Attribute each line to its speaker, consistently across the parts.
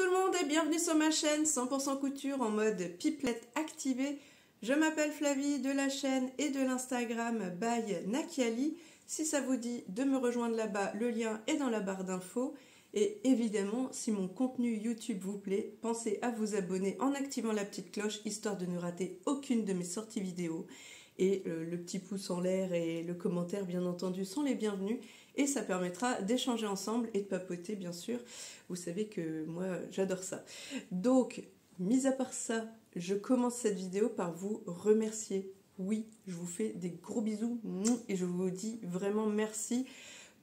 Speaker 1: le monde et bienvenue sur ma chaîne 100% couture en mode pipelette activée. Je m'appelle Flavie de la chaîne et de l'Instagram by Nakiali. Si ça vous dit de me rejoindre là-bas, le lien est dans la barre d'infos. Et évidemment, si mon contenu YouTube vous plaît, pensez à vous abonner en activant la petite cloche, histoire de ne rater aucune de mes sorties vidéo. Et le petit pouce en l'air et le commentaire, bien entendu, sont les bienvenus. Et ça permettra d'échanger ensemble et de papoter, bien sûr. Vous savez que moi, j'adore ça. Donc, mis à part ça, je commence cette vidéo par vous remercier. Oui, je vous fais des gros bisous et je vous dis vraiment merci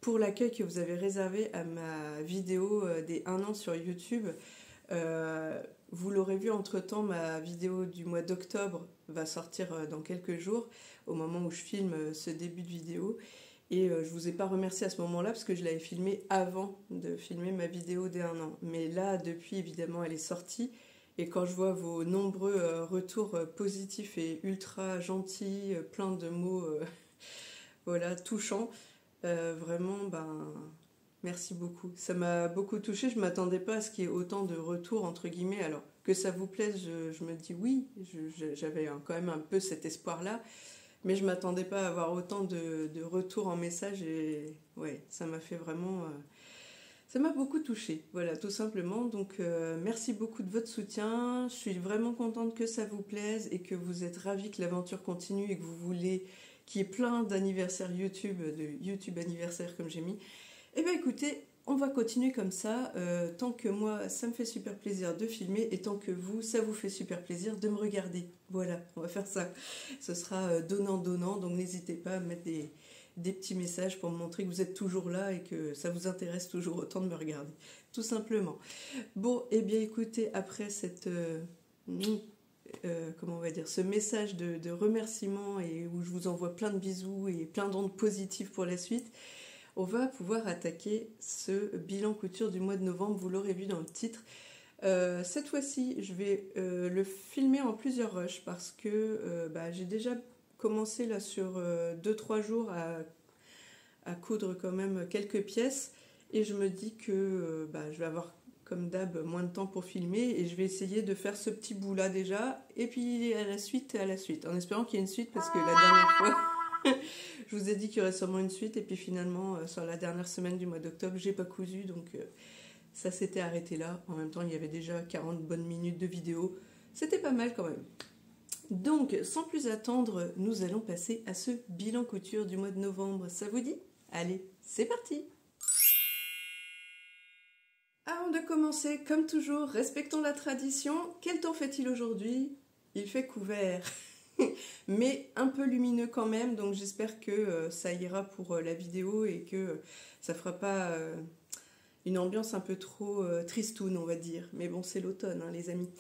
Speaker 1: pour l'accueil que vous avez réservé à ma vidéo des 1 an sur YouTube. Vous l'aurez vu entre-temps, ma vidéo du mois d'octobre va sortir dans quelques jours, au moment où je filme ce début de vidéo. Et je ne vous ai pas remercié à ce moment-là, parce que je l'avais filmé avant de filmer ma vidéo des 1 an. Mais là, depuis, évidemment, elle est sortie. Et quand je vois vos nombreux retours positifs et ultra gentils, plein de mots voilà, touchants, vraiment, merci beaucoup. Ça m'a beaucoup touchée. Je ne m'attendais pas à ce qu'il y ait autant de retours, entre guillemets. Alors, que ça vous plaise, je me dis oui. J'avais quand même un peu cet espoir-là. Mais je ne m'attendais pas à avoir autant de retours en message. Et ouais, ça m'a fait vraiment... ça m'a beaucoup touchée. Voilà, tout simplement. Donc, merci beaucoup de votre soutien. Je suis vraiment contente que ça vous plaise et que vous êtes ravis que l'aventure continue et que vous voulez qu'il y ait plein d'anniversaires YouTube, de YouTube anniversaire comme j'ai mis. Eh bien écoutez, on va continuer comme ça, tant que moi ça me fait super plaisir de filmer et tant que vous, ça vous fait super plaisir de me regarder. Voilà, on va faire ça. Ce sera donnant-donnant, donc n'hésitez pas à me mettre des petits messages pour me montrer que vous êtes toujours là et que ça vous intéresse toujours autant de me regarder, tout simplement. Bon, eh bien écoutez, après cette... comment on va dire, ce message de remerciement et où je vous envoie plein de bisous et plein d'ondes positives pour la suite, on va pouvoir attaquer ce bilan couture du mois de novembre. Vous l'aurez vu dans le titre. Cette fois-ci, je vais le filmer en plusieurs rushs parce que j'ai déjà commencé là sur 2-3 jours à coudre quand même quelques pièces et je me dis que je vais avoir comme d'hab moins de temps pour filmer et je vais essayer de faire ce petit bout là déjà et puis à la suite en espérant qu'il y ait une suite parce que la dernière fois je vous ai dit qu'il y aurait sûrement une suite et puis finalement sur la dernière semaine du mois d'octobre j'ai pas cousu donc ça s'était arrêté là. En même temps il y avait déjà 40 bonnes minutes de vidéo, c'était pas mal quand même. Donc sans plus attendre, nous allons passer à ce bilan couture du mois de novembre, ça vous dit? Allez, c'est parti! Avant de commencer, comme toujours, respectons la tradition. Quel temps fait-il aujourd'hui? Il fait couvert, mais un peu lumineux quand même, donc j'espère que ça ira pour la vidéo et que ça fera pas une ambiance un peu trop tristoune, on va dire. Mais bon, c'est l'automne, hein, les amis.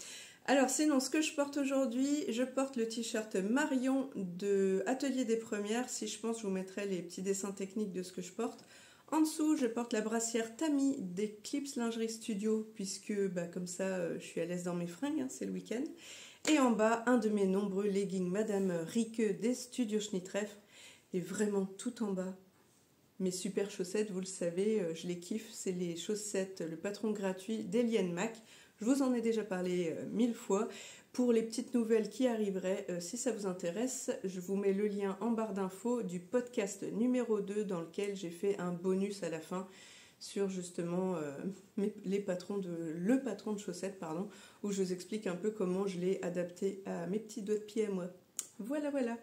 Speaker 1: Alors sinon, ce que je porte aujourd'hui, je porte le t-shirt Marion de Atelier des Premières. Si je pense, je vous mettrai les petits dessins techniques de ce que je porte. En dessous, je porte la brassière Tammy d'Eclipse Lingerie Studio, puisque comme ça, je suis à l'aise dans mes fringues, hein, c'est le week-end. Et en bas, un de mes nombreux leggings Madame Rike des Studios Schnittreff. Et vraiment tout en bas, mes super chaussettes, vous le savez, je les kiffe. C'est les chaussettes, le patron gratuit d'Eliane Mac. Je vous en ai déjà parlé 1000 fois. Pour les petites nouvelles qui arriveraient, si ça vous intéresse, je vous mets le lien en barre d'infos du podcast numéro 2 dans lequel j'ai fait un bonus à la fin sur justement le patron de chaussettes, pardon, où je vous explique un peu comment je l'ai adapté à mes petits doigts de pied à moi. Voilà, voilà.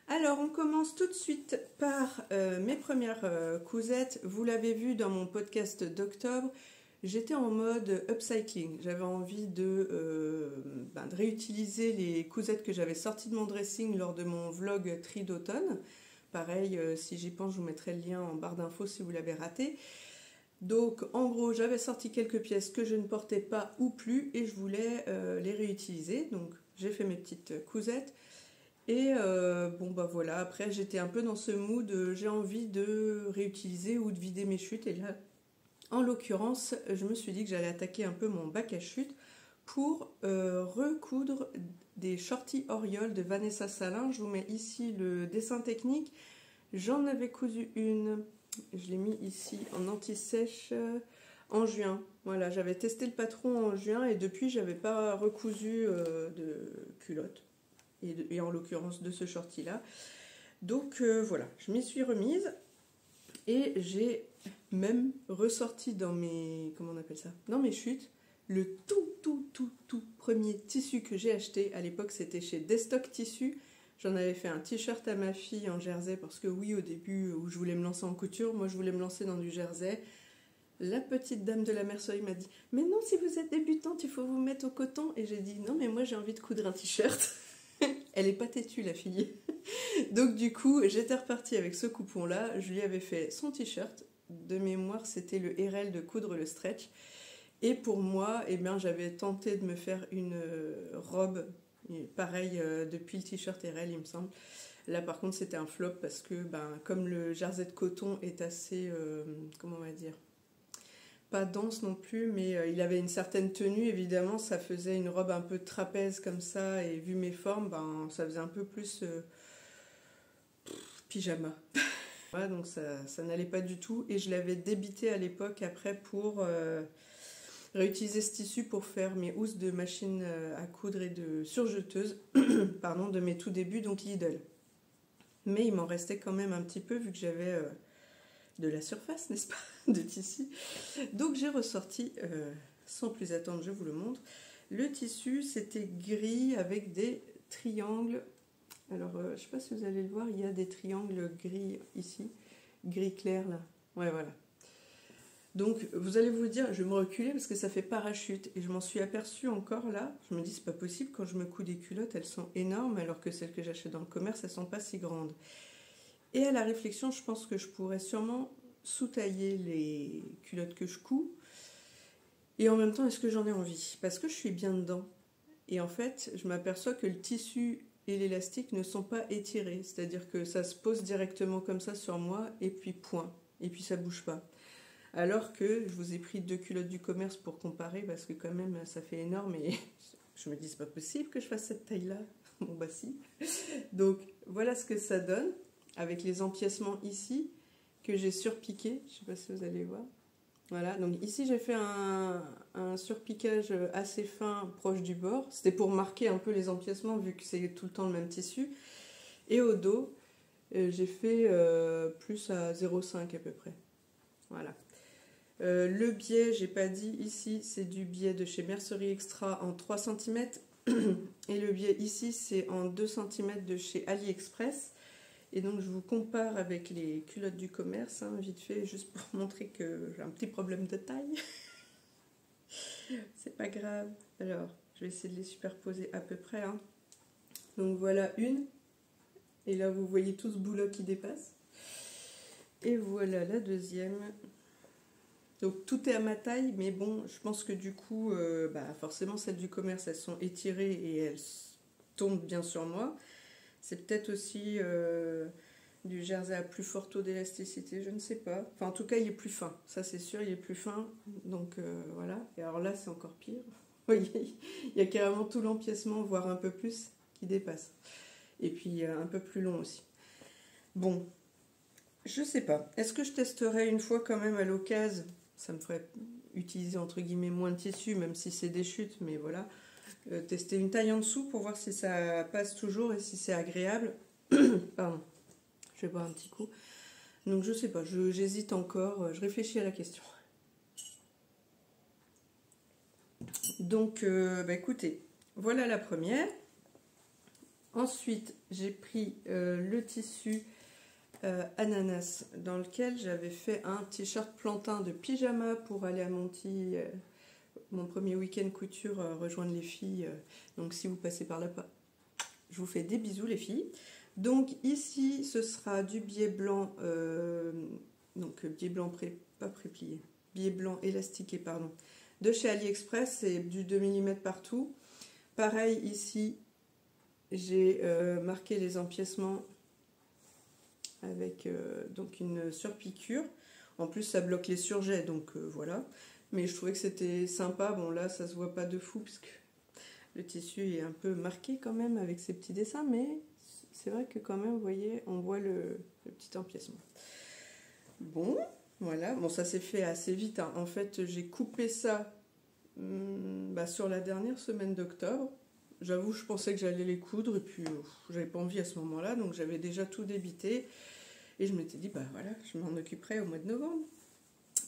Speaker 1: Alors, on commence tout de suite par mes premières cousettes. Vous l'avez vu dans mon podcast d'octobre. J'étais en mode upcycling, j'avais envie de réutiliser les cousettes que j'avais sorties de mon dressing lors de mon vlog tri d'automne. Pareil, si j'y pense, je vous mettrai le lien en barre d'infos si vous l'avez raté. Donc en gros, j'avais sorti quelques pièces que je ne portais pas ou plus et je voulais les réutiliser. Donc j'ai fait mes petites cousettes. Et voilà, après j'étais un peu dans ce mood, j'ai envie de réutiliser ou de vider mes chutes et là... En l'occurrence, je me suis dit que j'allais attaquer un peu mon bac à chute pour recoudre des shorties Oriole de Vanessa Salin. Je vous mets ici le dessin technique. J'en avais cousu une, je l'ai mis ici en anti-sèche. en juin. Voilà, j'avais testé le patron en juin et depuis, j'avais pas recousu de culotte. Et en l'occurrence de ce shorty-là. Donc voilà, je m'y suis remise. Et j'ai même ressorti dans mes... Comment on appelle ça? Dans mes chutes, le tout premier tissu que j'ai acheté. À l'époque, c'était chez Destock Tissu. J'en avais fait un t-shirt à ma fille en jersey parce que oui, au début où je voulais me lancer en couture, moi je voulais me lancer dans du jersey. La petite dame de la mercerie m'a dit « Mais non, si vous êtes débutante, il faut vous mettre au coton. » Et j'ai dit « Non, mais moi j'ai envie de coudre un t-shirt. » Elle est pas têtue, la fille. Donc du coup, j'étais repartie avec ce coupon-là. Je lui avais fait son t-shirt. De mémoire, c'était le RL de coudre le stretch. Et pour moi, eh bien, j'avais tenté de me faire une robe, pareil, depuis le t-shirt RL, il me semble. Là, par contre, c'était un flop parce que, comme le jersey de coton est assez, comment on va dire, pas dense non plus, mais il avait une certaine tenue, évidemment, ça faisait une robe un peu trapèze comme ça, et vu mes formes, ça faisait un peu plus pyjama. Voilà, donc ça n'allait pas du tout, et je l'avais débité à l'époque après pour réutiliser ce tissu pour faire mes housses de machine à coudre et de surjeteuse, pardon, de mes tout débuts, donc Lidl. Mais il m'en restait quand même un petit peu, vu que j'avais de la surface, n'est-ce pas, de tissu. Donc j'ai ressorti, sans plus attendre, je vous le montre. Le tissu, c'était gris avec des triangles. Alors, je ne sais pas si vous allez le voir, il y a des triangles gris ici, gris clair là. Ouais, voilà. Donc, vous allez vous dire, je vais me reculer parce que ça fait parachute. Et je m'en suis aperçue encore là. Je me dis, c'est pas possible, quand je me couds des culottes, elles sont énormes, alors que celles que j'achète dans le commerce, elles sont pas si grandes. Et à la réflexion, je pense que je pourrais sûrement sous-tailler les culottes que je couds. Et en même temps, est-ce que j'en ai envie? Parce que je suis bien dedans. Et en fait, je m'aperçois que le tissu et l'élastique ne sont pas étirés. C'est-à-dire que ça se pose directement comme ça sur moi, et puis point. Et puis ça bouge pas. Alors que je vous ai pris 2 culottes du commerce pour comparer, parce que quand même, ça fait énorme. Et je me dis, c'est pas possible que je fasse cette taille-là. Bon, bah si. Donc, voilà ce que ça donne, avec les empiècements ici, que j'ai surpiqué. Je sais pas si vous allez voir. Voilà, donc ici j'ai fait un surpiquage assez fin proche du bord. C'était pour marquer un peu les empiècements vu que c'est tout le temps le même tissu. Et au dos, j'ai fait plus à 0,5 à peu près. Voilà. Le biais, j'ai pas dit ici, c'est du biais de chez Mercerie Extra en 3 cm. Et le biais ici, c'est en 2 cm de chez AliExpress. Et donc je vous compare avec les culottes du commerce, hein, vite fait, juste pour montrer que j'ai un petit problème de taille. C'est pas grave. Alors, je vais essayer de les superposer à peu près. Hein. Donc voilà une. Et là, vous voyez tout ce boulot qui dépasse. Et voilà la deuxième. Donc tout est à ma taille, mais bon, je pense que du coup, forcément celles du commerce, elles sont étirées et elles tombent bien sur moi. C'est peut-être aussi du jersey à plus fort taux d'élasticité, je ne sais pas. Enfin, en tout cas, il est plus fin. Ça, c'est sûr, il est plus fin. Donc, voilà. Et alors là, c'est encore pire. Oui, il y a carrément tout l'empiècement, voire un peu plus, qui dépasse. Et puis, un peu plus long aussi. Bon, je sais pas. Est-ce que je testerai une fois quand même à l'occasion? Ça me ferait utiliser, entre guillemets, moins de tissu, même si c'est des chutes, mais voilà. Tester une taille en dessous pour voir si ça passe toujours et si c'est agréable. Pardon, je vais boire un petit coup. Donc je sais pas, j'hésite encore, je réfléchis à la question. Donc écoutez, voilà la première. Ensuite, j'ai pris le tissu ananas dans lequel j'avais fait un t-shirt plantain de pyjama pour aller à mon premier week-end couture, rejoindre les filles. Donc si vous passez par là, je vous fais des bisous les filles. Donc ici, ce sera du biais blanc, donc biais blanc pas préplié, biais blanc élastiqué, pardon, de chez AliExpress, c'est du 2 mm partout. Pareil ici, j'ai marqué les empiècements avec donc une surpiqûre. En plus, ça bloque les surjets, donc voilà. Mais je trouvais que c'était sympa. Bon, là, ça se voit pas de fou, puisque le tissu est un peu marqué quand même avec ces petits dessins, mais c'est vrai que quand même, vous voyez, on voit le petit empiècement. Bon, Voilà, bon ça s'est fait assez vite, hein. En fait j'ai coupé ça sur la dernière semaine d'octobre. J'avoue je pensais que j'allais les coudre et puis j'avais pas envie à ce moment-là, donc j'avais déjà tout débité. Et je m'étais dit, bah voilà, je m'en occuperai au mois de novembre.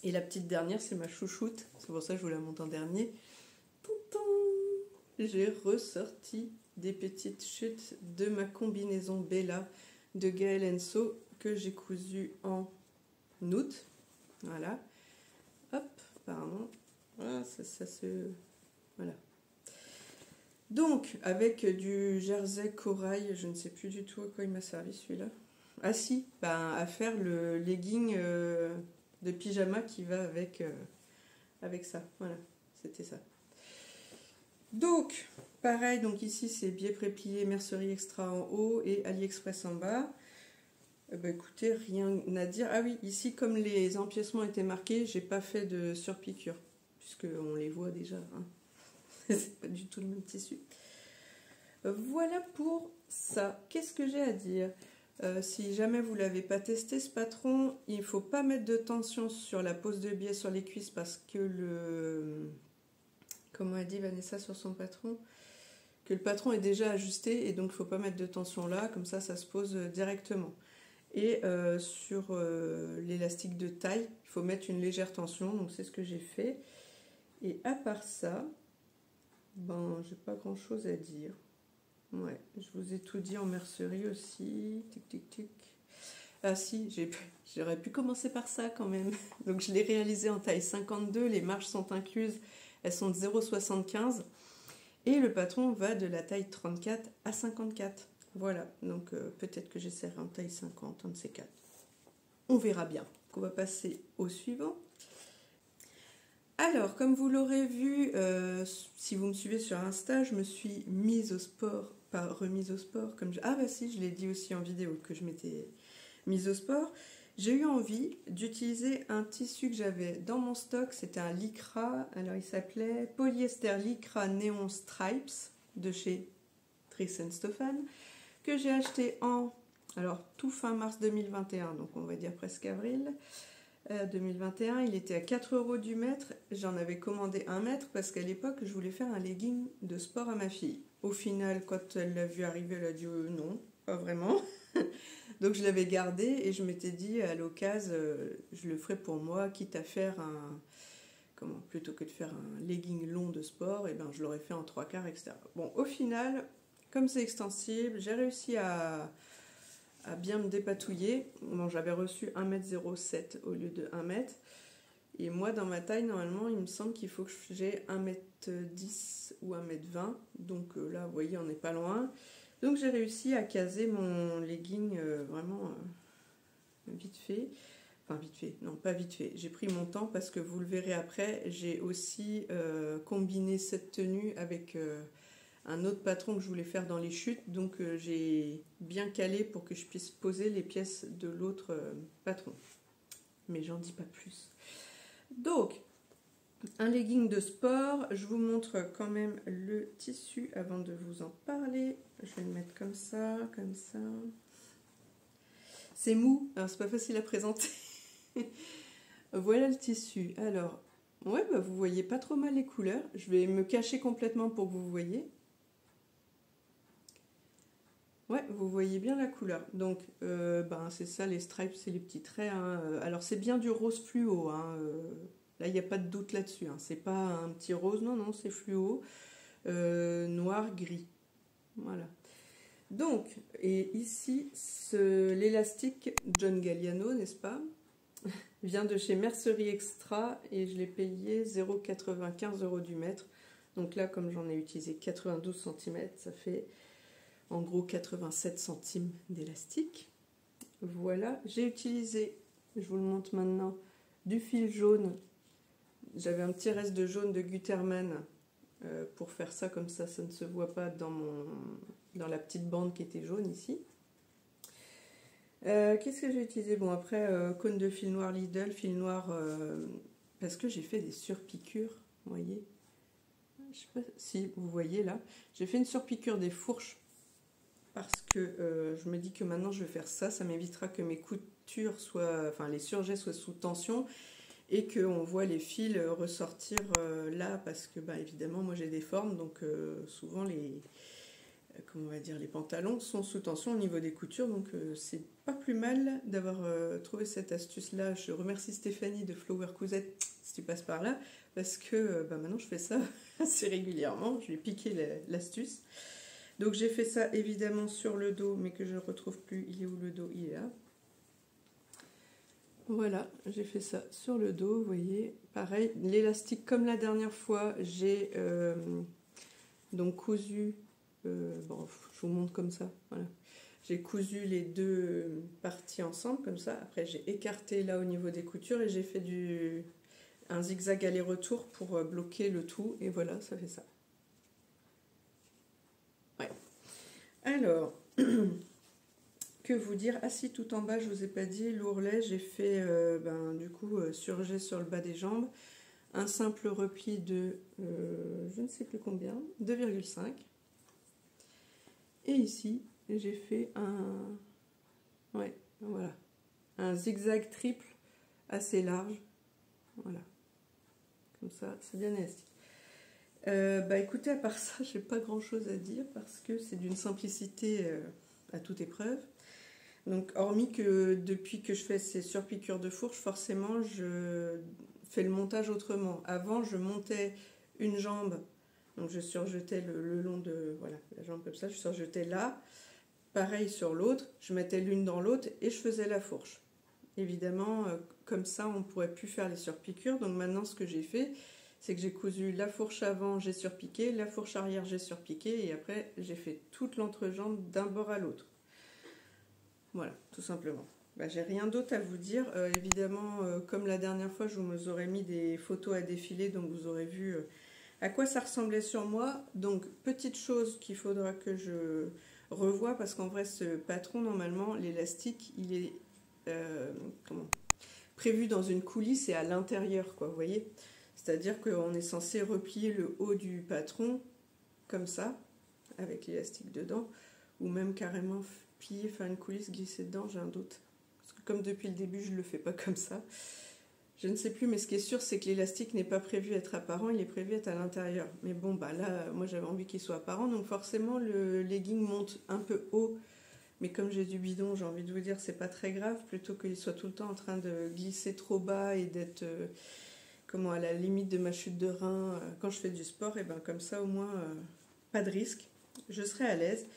Speaker 1: Et la petite dernière, c'est ma chouchoute, c'est pour ça que je vous la montre en dernier. J'ai ressorti des petites chutes de ma combinaison Bella de Gaël Enso que j'ai cousu en août. Voilà. Hop, pardon. Voilà, ça se... Voilà. Donc, avec du jersey corail, je ne sais plus du tout à quoi il m'a servi celui-là. Ah si, à faire le legging de pyjama qui va avec ça. Voilà, c'était ça. Donc, pareil, donc ici c'est biais préplié, mercerie extra en haut et AliExpress en bas. Écoutez, rien à dire. Ah oui, ici comme les empiècements étaient marqués, j'ai pas fait de surpiqûre, puisqu'on les voit déjà. Hein. C'est pas du tout le même tissu. Voilà pour ça. Qu'est-ce que j'ai à dire ? Si jamais vous ne l'avez pas testé ce patron, il ne faut pas mettre de tension sur la pose de biais sur les cuisses parce que comment a dit Vanessa sur son patron, que le patron est déjà ajusté et donc il ne faut pas mettre de tension là, comme ça se pose directement. Et sur l'élastique de taille, il faut mettre une légère tension, donc c'est ce que j'ai fait. Et à part ça, j'ai pas grand chose à dire. Ouais, je vous ai tout dit en mercerie aussi. Tic tic tic. Ah si, j'aurais pu commencer par ça quand même. Donc je l'ai réalisé en taille 52, les marges sont incluses, elles sont de 0,75 et le patron va de la taille 34 à 54. Voilà, donc peut-être que j'essaierai en taille 50, un de ces quatre. On verra bien. On va passer au suivant. Alors, comme vous l'aurez vu, si vous me suivez sur Insta, je me suis mise au sport, pas remise au sport, ah bah si, je l'ai dit aussi en vidéo que je m'étais mise au sport. J'ai eu envie d'utiliser un tissu que j'avais dans mon stock, c'était un lycra, alors il s'appelait Polyester Lycra Neon Stripes de chez Triss & Stofan, que j'ai acheté tout fin mars 2021, donc on va dire presque avril 2021. Il était à 4 € du mètre, j'en avais commandé 1 mètre parce qu'à l'époque je voulais faire un legging de sport à ma fille. Au final, quand elle l'a vu arriver, elle a dit non, pas vraiment. Donc je l'avais gardé et je m'étais dit à l'occasion, je le ferai pour moi, quitte à faire plutôt que de faire un legging long de sport, et je l'aurais fait en 3/4, etc. Bon, au final, comme c'est extensible, j'ai réussi à bien me dépatouiller. Bon, j'avais reçu 1,07 m au lieu de 1 m. Et moi, dans ma taille, normalement, il me semble qu'il faut que j'ai 1,10 m ou 1,20 m. Donc là, vous voyez, on n'est pas loin. Donc j'ai réussi à caser mon legging vraiment vite fait. Enfin vite fait, non pas vite fait. J'ai pris mon temps parce que vous le verrez après, j'ai aussi combiné cette tenue avec un autre patron que je voulais faire dans les chutes. Donc j'ai bien calé pour que je puisse poser les pièces de l'autre patron. Mais j'en dis pas plus. Donc, un legging de sport, je vous montre quand même le tissu avant de vous en parler. Je vais le mettre comme ça, comme ça. C'est mou, alors c'est pas facile à présenter. Voilà le tissu. Alors, ouais, vous voyez pas trop mal les couleurs. Je vais me cacher complètement pour que vous voyez. Ouais, vous voyez bien la couleur. Donc, c'est ça, les stripes, c'est les petits traits. Hein. Alors, c'est bien du rose fluo, hein. Là, il n'y a pas de doute là-dessus. Hein. C'est pas un petit rose, non, c'est fluo. Noir, gris. Voilà. Donc, et ici, l'élastique John Galliano, n'est-ce pas, vient de chez Mercerie Extra et je l'ai payé 0,95 € du mètre. Donc là, comme j'en ai utilisé 92 cm, ça fait en gros 87 centimes d'élastique. Voilà, j'ai utilisé, je vous le montre maintenant, du fil jaune. J'avais un petit reste de jaune de Gutermann pour faire ça, comme ça ne se voit pas dans la petite bande qui était jaune ici. Qu'est-ce que j'ai utilisé? Bon, après, cône de fil noir Lidl, fil noir, parce que j'ai fait des surpiqûres, vous voyez. Je sais pas si vous voyez là. J'ai fait une surpiqûre des fourches parce que je me dis que maintenant je vais faire ça, ça m'évitera que mes couture soit, enfin les surjets soient sous tension et qu'on voit les fils ressortir là parce que bah, évidemment moi j'ai des formes donc souvent comment on va dire, les pantalons sont sous tension au niveau des coutures donc c'est pas plus mal d'avoir trouvé cette astuce là. Je remercie Stéphanie de Flower Cousette si tu passes par là parce que bah, maintenant je fais ça assez régulièrement, je lui ai piqué l'astuce. Donc j'ai fait ça évidemment sur le dos mais que je ne retrouve plus. Il est où le dos? Il est là. Voilà, j'ai fait ça sur le dos, vous voyez. Pareil, l'élastique comme la dernière fois, j'ai donc cousu, bon je vous montre comme ça, voilà. J'ai cousu les deux parties ensemble comme ça, après j'ai écarté là au niveau des coutures et j'ai fait un zigzag aller-retour pour bloquer le tout et voilà, ça fait ça. Ouais. Alors, que vous dire? Ah si, tout en bas, je vous ai pas dit, l'ourlet, j'ai fait du coup surjet sur le bas des jambes, un simple repli de je ne sais plus combien, 2,5. Et ici, j'ai fait un zigzag triple assez large. Voilà. Comme ça, c'est bien élastique. Bah écoutez, à part ça, j'ai pas grand chose à dire parce que c'est d'une simplicité à toute épreuve. Donc, hormis que depuis que je fais ces surpiqûres de fourche, forcément, je fais le montage autrement. Avant, je montais une jambe, donc je surjetais le long de voilà, la jambe comme ça, je surjetais là. Pareil sur l'autre, je mettais l'une dans l'autre et je faisais la fourche. Évidemment, comme ça, on ne pourrait plus faire les surpiqûres. Donc maintenant, ce que j'ai fait, c'est que j'ai cousu la fourche avant, j'ai surpiqué, la fourche arrière, j'ai surpiqué, et après, j'ai fait toute l'entrejambe d'un bord à l'autre. Voilà, tout simplement. Bah, j'ai rien d'autre à vous dire. Évidemment, comme la dernière fois, je vous aurais mis des photos à défiler, donc vous aurez vu à quoi ça ressemblait sur moi. Donc, petite chose qu'il faudra que je revoie, parce qu'en vrai, ce patron, normalement, l'élastique, il est prévu dans une coulisse et à l'intérieur, quoi, vous voyez. C'est-à-dire qu'on est censé replier le haut du patron, comme ça, avec l'élastique dedans, ou même carrément plier, faire une coulisse, glisser dedans, j'ai un doute. Parce que comme depuis le début, je ne le fais pas comme ça. Je ne sais plus, mais ce qui est sûr, c'est que l'élastique n'est pas prévu être apparent, il est prévu être à l'intérieur. Mais bon, bah là, moi j'avais envie qu'il soit apparent, donc forcément le legging monte un peu haut. Mais comme j'ai du bidon, j'ai envie de vous dire, c'est pas très grave, plutôt qu'il soit tout le temps en train de glisser trop bas et d'être à la limite de ma chute de rein quand je fais du sport, et ben comme ça au moins, pas de risque, je serai à l'aise.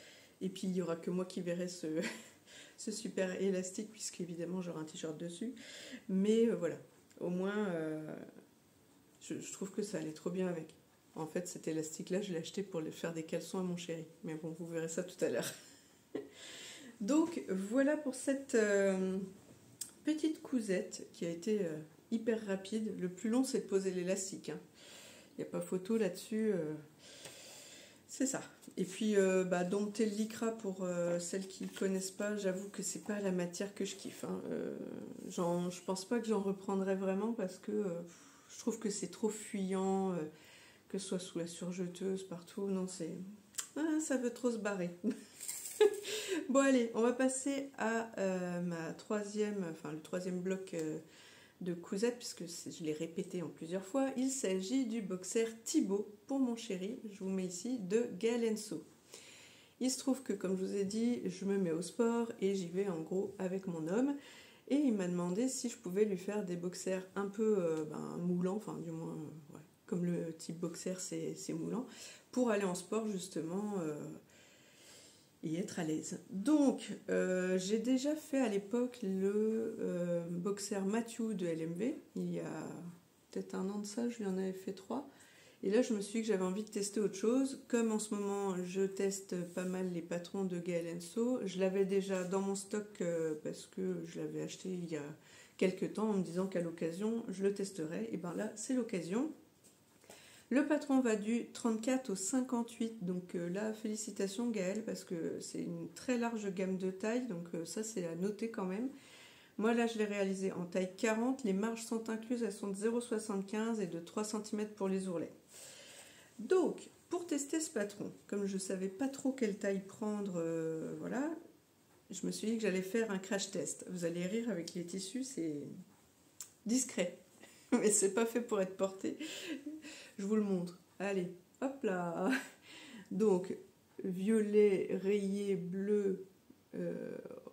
Speaker 1: Et puis il n'y aura que moi qui verrai ce super élastique, puisque évidemment j'aurai un t-shirt dessus. Mais voilà, au moins je trouve que ça allait trop bien avec. En fait, cet élastique-là, je l'ai acheté pour faire des caleçons à mon chéri. Mais bon, vous verrez ça tout à l'heure. Donc voilà pour cette petite cousette qui a été hyper rapide. Le plus long, c'est de poser l'élastique. Il n'y a pas photo là-dessus. C'est ça. Et puis, dompter le lycra, pour celles qui ne connaissent pas, j'avoue que c'est pas la matière que je kiffe. Je pense pas que j'en reprendrai vraiment parce que je trouve que c'est trop fuyant, que ce soit sous la surjeteuse, partout. Non, ça veut trop se barrer. Bon, allez, on va passer à le troisième bloc de cousettes, puisque je l'ai répété en plusieurs fois. Il s'agit du boxer Thibaut pour mon chéri, je vous mets ici, de Gaël & So. Il se trouve que, comme je vous ai dit, je me mets au sport et j'y vais en gros avec mon homme, et il m'a demandé si je pouvais lui faire des boxers un peu moulants, enfin du moins comme le type boxer c'est moulant, pour aller en sport justement et être à l'aise. Donc, j'ai déjà fait à l'époque le boxer Matthew de LMV. Il y a peut-être un an de ça, je lui en avais fait 3. Et là, je me suis dit que j'avais envie de tester autre chose. Comme en ce moment, je teste pas mal les patrons de Gaël & So. Je l'avais déjà dans mon stock parce que je l'avais acheté il y a quelques temps en me disant qu'à l'occasion, je le testerais. Et bien là, c'est l'occasion. Le patron va du 34 au 58, donc là, félicitations Gaël, parce que c'est une très large gamme de taille, donc ça c'est à noter quand même. Moi là, je l'ai réalisé en taille 40, les marges sont incluses, elles sont de 0,75 et de 3 cm pour les ourlets. Donc, pour tester ce patron, comme je ne savais pas trop quelle taille prendre, voilà, je me suis dit que j'allais faire un crash test. Vous allez rire avec les tissus, c'est discret. Mais c'est pas fait pour être porté. Je vous le montre. Allez, hop là. Donc, violet, rayé, bleu,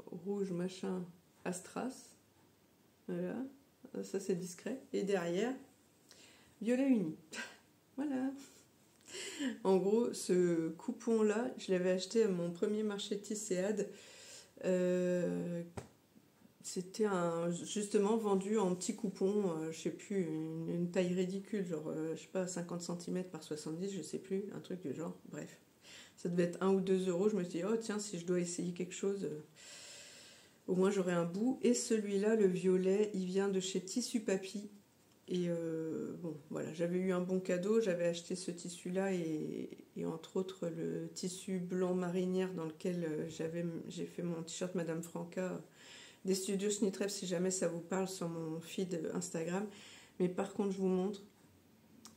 Speaker 1: rouge, machin, astras. Voilà. Ça, c'est discret. Et derrière, violet uni. Voilà. En gros, ce coupon-là, je l'avais acheté à mon premier marché Tisséade. C'était justement vendu en petits coupons, je sais plus, une taille ridicule, genre, je sais pas, 50 cm par 70, je sais plus, un truc du genre, bref. Ça devait être 1 ou 2 euros, je me suis dit, oh tiens, si je dois essayer quelque chose, au moins j'aurai un bout. Et celui-là, le violet, il vient de chez Tissu Papy. Et bon, voilà, j'avais eu un bon cadeau, j'avais acheté ce tissu-là et entre autres le tissu blanc marinière dans lequel j'ai fait mon t-shirt Madame Franca des studios Schnittreff, si jamais ça vous parle, sur mon feed Instagram. Mais par contre, je vous montre,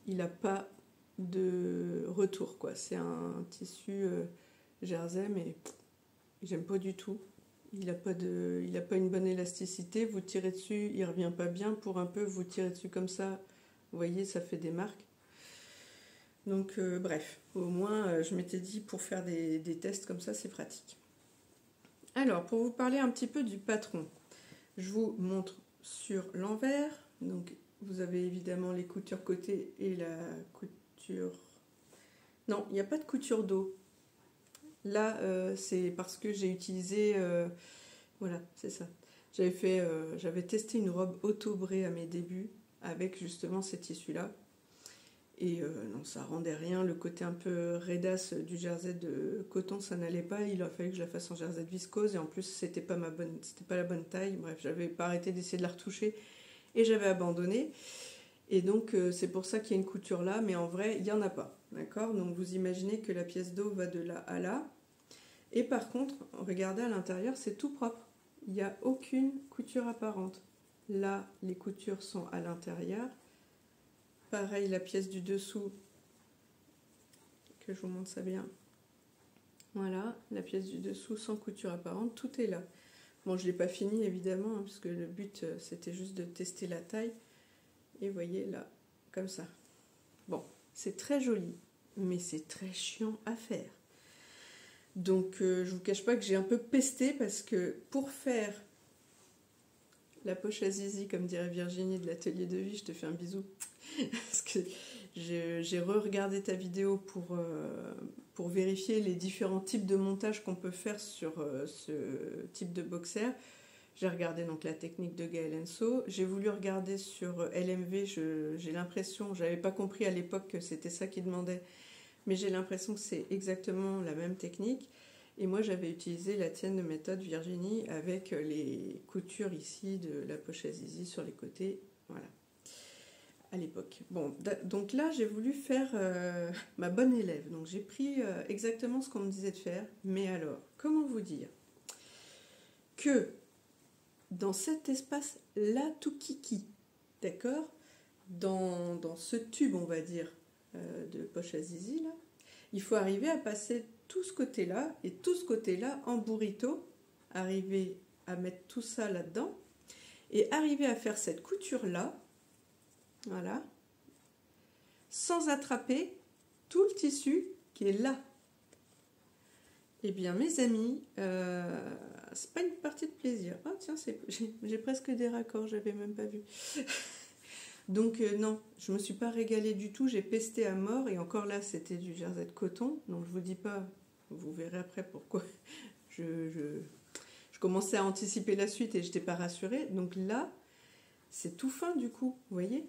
Speaker 1: il n'a pas de retour, quoi. C'est un tissu jersey, mais j'aime pas du tout. Il n'a pas une bonne élasticité. Vous tirez dessus, il revient pas bien. Pour un peu, vous tirez dessus comme ça, vous voyez, ça fait des marques. Donc, bref, au moins, je m'étais dit, pour faire des tests comme ça, c'est pratique. Alors, pour vous parler un petit peu du patron, je vous montre sur l'envers. Donc, vous avez évidemment les coutures côté et la couture... Non, il n'y a pas de couture dos. Là, c'est parce que j'ai utilisé... voilà, c'est ça. J'avais testé une robe auto-brée à mes débuts avec justement ces tissus-là. Et non, ça rendait rien. Le côté un peu raidasse du jersey de coton, ça n'allait pas. Il a fallu que je la fasse en jersey de viscose. Et en plus, c'était pas la bonne taille. Bref, j'avais pas arrêté d'essayer de la retoucher. Et j'avais abandonné. Et donc, c'est pour ça qu'il y a une couture là. Mais en vrai, il n'y en a pas. D'accord? Donc, vous imaginez que la pièce d'eau va de là à là. Et par contre, regardez à l'intérieur, c'est tout propre. Il n'y a aucune couture apparente. Là, les coutures sont à l'intérieur. Pareil, la pièce du dessous, que je vous montre ça bien. Voilà, la pièce du dessous sans couture apparente, tout est là. Bon, je ne l'ai pas fini évidemment, hein, parce que le but c'était juste de tester la taille. Et vous voyez là, comme ça. Bon, c'est très joli, mais c'est très chiant à faire. Donc, je ne vous cache pas que j'ai un peu pesté, parce que pour faire la poche à zizi, comme dirait Virginie de l'atelier de vie, je te fais un bisou. Parce que j'ai re-regardé ta vidéo pour vérifier les différents types de montage qu'on peut faire sur ce type de boxer. J'ai regardé donc la technique de Gaël Enso. J'ai voulu regarder sur LMV. J'ai l'impression, j'avais pas compris à l'époque que c'était ça qu'il demandait, mais j'ai l'impression que c'est exactement la même technique. Et moi, j'avais utilisé la tienne de méthode Virginie avec les coutures ici de la poche à zizi sur les côtés. Voilà. À l'époque. Bon, donc là, j'ai voulu faire ma bonne élève. Donc, j'ai pris exactement ce qu'on me disait de faire. Mais alors, comment vous dire que dans cet espace-là, tout kiki, d'accord, dans ce tube, on va dire, de poche à zizi, là, il faut arriver à passer tout ce côté-là et tout ce côté-là en burrito, arriver à mettre tout ça là-dedans et arriver à faire cette couture-là, voilà, sans attraper tout le tissu qui est là. Eh bien, mes amis, c'est pas une partie de plaisir. Ah tiens, j'ai presque des raccords, j'avais même pas vu. Donc non, je me suis pas régalée du tout, j'ai pesté à mort, et encore là, c'était du jersey de coton, donc je vous dis pas, vous verrez après pourquoi je commençais à anticiper la suite et je n'étais pas rassurée. Donc là, c'est tout fin du coup, vous voyez,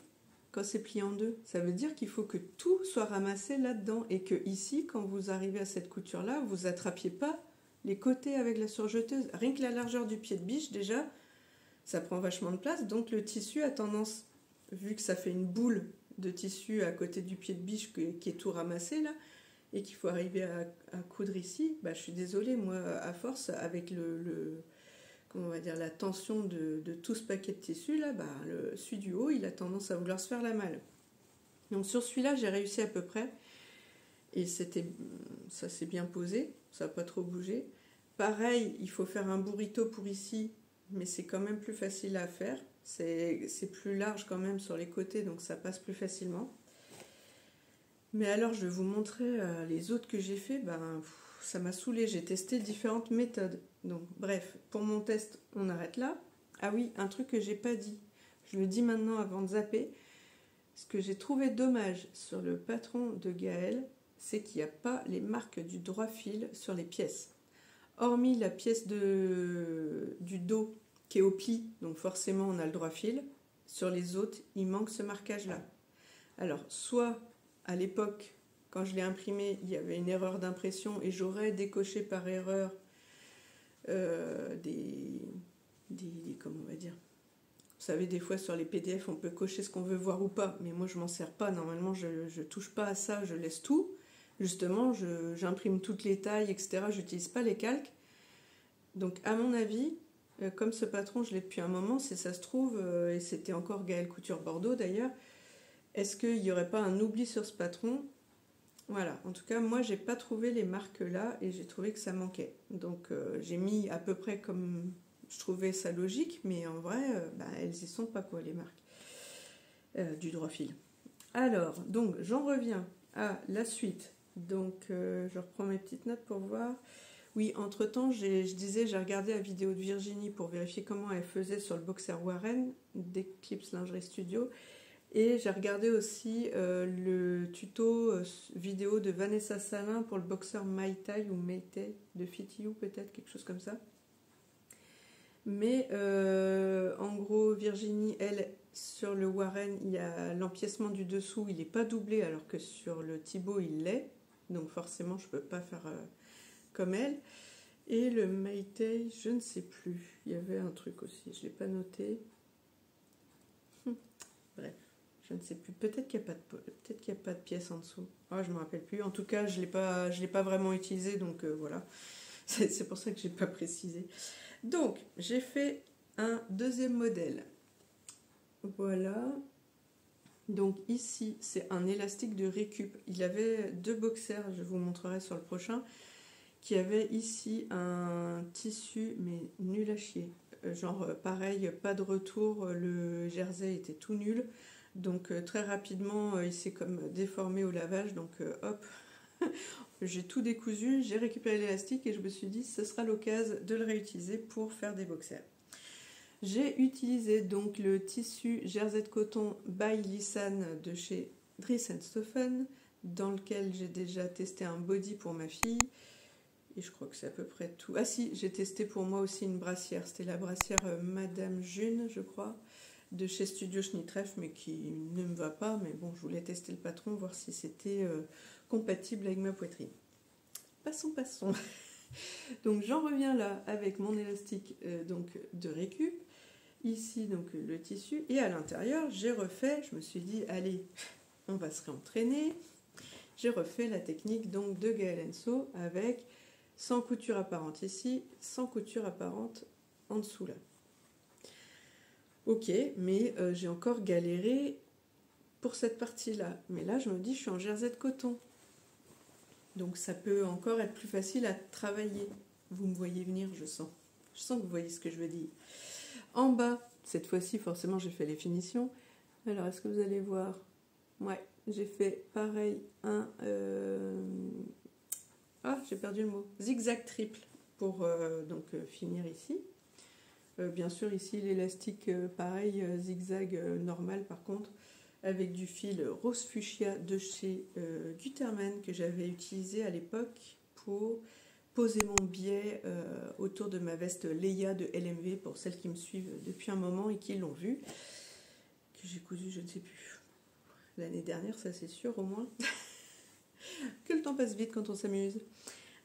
Speaker 1: quand c'est plié en deux. Ça veut dire qu'il faut que tout soit ramassé là-dedans, et que ici, quand vous arrivez à cette couture-là, vous attrapiez pas les côtés avec la surjeteuse. Rien que la largeur du pied de biche, déjà, ça prend vachement de place, donc le tissu a tendance, vu que ça fait une boule de tissu à côté du pied de biche qui est tout ramassé là, et qu'il faut arriver à coudre ici, bah, je suis désolée, moi, à force, avec comment on va dire, la tension de tout ce paquet de tissu là, bah, celui du haut, il a tendance à vouloir se faire la malle. Donc sur celui-là, j'ai réussi à peu près, et ça s'est bien posé, ça n'a pas trop bougé. pareil, il faut faire un burrito pour ici, mais c'est quand même plus facile à faire. C'est plus large quand même sur les côtés, donc ça passe plus facilement. Mais alors, je vais vous montrer les autres que j'ai fait. Ben, ça m'a saoulé. J'ai testé différentes méthodes. Donc, bref, pour mon test, on arrête là. Ah oui, un truc que j'ai pas dit. Je le dis maintenant avant de zapper. Ce que j'ai trouvé dommage sur le patron de Gaël, c'est qu'il n'y a pas les marques du droit fil sur les pièces. Hormis la pièce du dos qui est au pli, donc forcément on a le droit fil. Sur les autres, il manque ce marquage-là. Alors, soit à l'époque, quand je l'ai imprimé, il y avait une erreur d'impression et j'aurais décoché par erreur comment on va dire. Vous savez, des fois sur les PDF, on peut cocher ce qu'on veut voir ou pas, mais moi je m'en sers pas. Normalement, je touche pas à ça, je laisse tout. Justement, j'imprime toutes les tailles, etc. J'utilise pas les calques. Donc, à mon avis, comme ce patron, je l'ai depuis un moment, si ça se trouve, et c'était encore Gaël Couture Bordeaux d'ailleurs, est-ce qu'il n'y aurait pas un oubli sur ce patron? Voilà, en tout cas, moi, j'ai pas trouvé les marques là et j'ai trouvé que ça manquait. Donc, j'ai mis à peu près comme je trouvais ça logique, mais en vrai, elles y sont pas, quoi, les marques du droit fil. Alors, donc, j'en reviens à la suite. Donc, je reprends mes petites notes pour voir. Oui, entre-temps, je disais, j'ai regardé la vidéo de Virginie pour vérifier comment elle faisait sur le boxer Warren d'Eclipse Lingerie Studio. Et j'ai regardé aussi le tuto vidéo de Vanessa Salin pour le boxer Mai Tai ou Mai Tai de Fit You, peut-être, quelque chose comme ça. Mais en gros, Virginie, elle, sur le Warren, il y a l'empiècement du dessous, il n'est pas doublé, alors que sur le Thibaut, il l'est. Donc forcément, je ne peux pas faire comme elle. Et le Mai Tai, je ne sais plus. Il y avait un truc aussi, je ne l'ai pas noté. Bref. Je ne sais plus. Peut-être qu'il n'y a pas de pièce en dessous. Ah, je ne me rappelle plus. En tout cas, je l'ai pas vraiment utilisé, donc voilà. C'est pour ça que je n'ai pas précisé. Donc, j'ai fait un deuxième modèle. Voilà. Donc ici, c'est un élastique de récup. Il avait deux boxers, je vous montrerai sur le prochain, qui avait ici un tissu, mais nul à chier. Genre, pareil, pas de retour. Le jersey était tout nul. Donc très rapidement, il s'est comme déformé au lavage, donc hop, j'ai tout décousu, j'ai récupéré l'élastique et je me suis dit ce sera l'occasion de le réutiliser pour faire des boxers. J'ai utilisé donc le tissu jersey de coton by Lissan de chez Dries & Stoffen, dans lequel j'ai déjà testé un body pour ma fille. Et je crois que c'est à peu près tout. Ah si, j'ai testé pour moi aussi une brassière, c'était la brassière Madame June, je crois, de chez Studio Schnittreff, mais qui ne me va pas. Mais bon, je voulais tester le patron, voir si c'était compatible avec ma poitrine. Passons. Donc j'en reviens là avec mon élastique donc de récup. Ici donc le tissu. Et à l'intérieur, j'ai refait, je me suis dit, allez, on va se réentraîner. J'ai refait la technique donc de Gaël So avec 100 coutures apparentes ici, 100 coutures apparentes en dessous là. Ok, mais j'ai encore galéré pour cette partie-là. Mais là, je me dis, je suis en jersey de coton. Donc ça peut encore être plus facile à travailler. Vous me voyez venir, je sens. Je sens que vous voyez ce que je veux dire. En bas, cette fois-ci, forcément, j'ai fait les finitions. Alors, est-ce que vous allez voir? Ouais, j'ai fait pareil, j'ai perdu le mot. Zigzag triple pour finir ici. Bien sûr, ici, l'élastique, pareil, zigzag normal par contre, avec du fil rose fuchsia de chez Gutermann que j'avais utilisé à l'époque pour poser mon biais autour de ma veste Leia de LMV, pour celles qui me suivent depuis un moment et qui l'ont vu, que j'ai cousu, je ne sais plus, l'année dernière, ça c'est sûr au moins. Que le temps passe vite quand on s'amuse.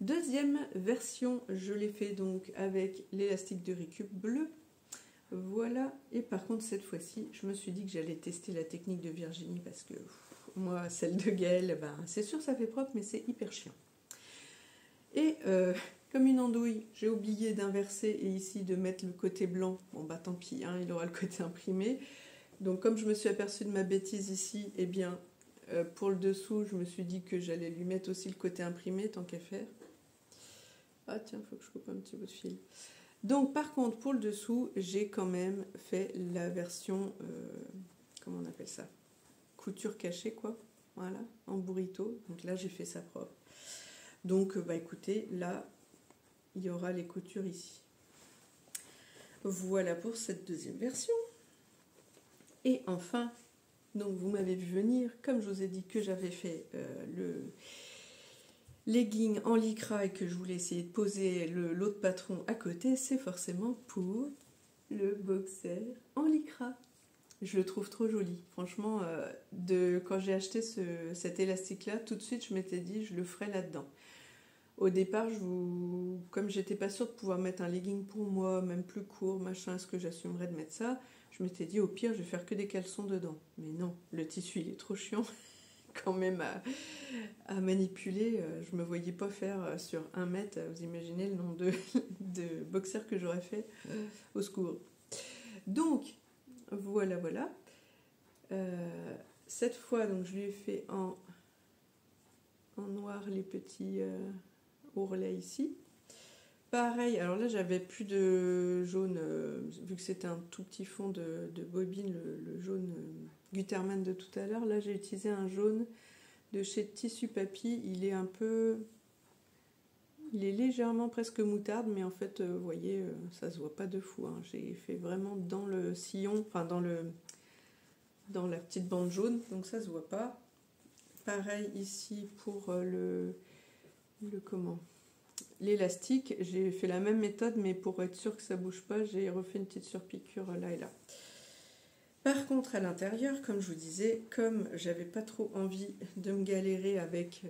Speaker 1: Deuxième version, je l'ai fait donc avec l'élastique de récup bleu. Voilà, et par contre cette fois-ci, je me suis dit que j'allais tester la technique de Virginie parce que moi, celle de Gaël, c'est sûr ça fait propre, mais c'est hyper chiant. Et comme une andouille, j'ai oublié d'inverser et ici de mettre le côté blanc. Bon tant pis, hein, il aura le côté imprimé. Donc comme je me suis aperçue de ma bêtise ici, eh bien pour le dessous, je me suis dit que j'allais lui mettre aussi le côté imprimé tant qu'à faire. Ah tiens, faut que je coupe un petit bout de fil. Donc par contre, pour le dessous, j'ai quand même fait la version, comment on appelle ça? Couture cachée, quoi. Voilà, en burrito. Donc là, j'ai fait ça propre. Donc, bah écoutez, là, il y aura les coutures ici. Voilà pour cette deuxième version. Et enfin, donc vous m'avez vu venir, comme je vous ai dit que j'avais fait le legging en lycra et que je voulais essayer de poser l'autre patron à côté, c'est forcément pour le boxer en lycra. Je le trouve trop joli. Franchement, quand j'ai acheté cet élastique-là, tout de suite, je m'étais dit, je le ferai là-dedans. Au départ, comme j'étais pas sûre de pouvoir mettre un legging pour moi, même plus court, machin, est-ce que j'assumerais de mettre ça? Je m'étais dit, au pire, je vais faire que des caleçons dedans. Mais non, le tissu, il est trop chiant quand même à manipuler. Je me voyais pas faire sur 1 mètre, vous imaginez le nombre de boxers que j'aurais fait. Au secours. Donc, voilà. Cette fois, donc, je lui ai fait en noir les petits ourlets ici. Pareil, alors là j'avais plus de jaune, vu que c'était un tout petit fond de bobine, le jaune Gutermann de tout à l'heure. Là j'ai utilisé un jaune de chez Tissu Papy. Il est légèrement presque moutarde, mais en fait, vous voyez, ça se voit pas de fou. Hein. J'ai fait vraiment dans le sillon, enfin dans la petite bande jaune, donc ça se voit pas. Pareil ici pour l'élastique, j'ai fait la même méthode, mais pour être sûr que ça bouge pas, j'ai refait une petite surpiqûre là et là. Par contre, à l'intérieur, comme je vous disais, comme j'avais pas trop envie de me galérer avec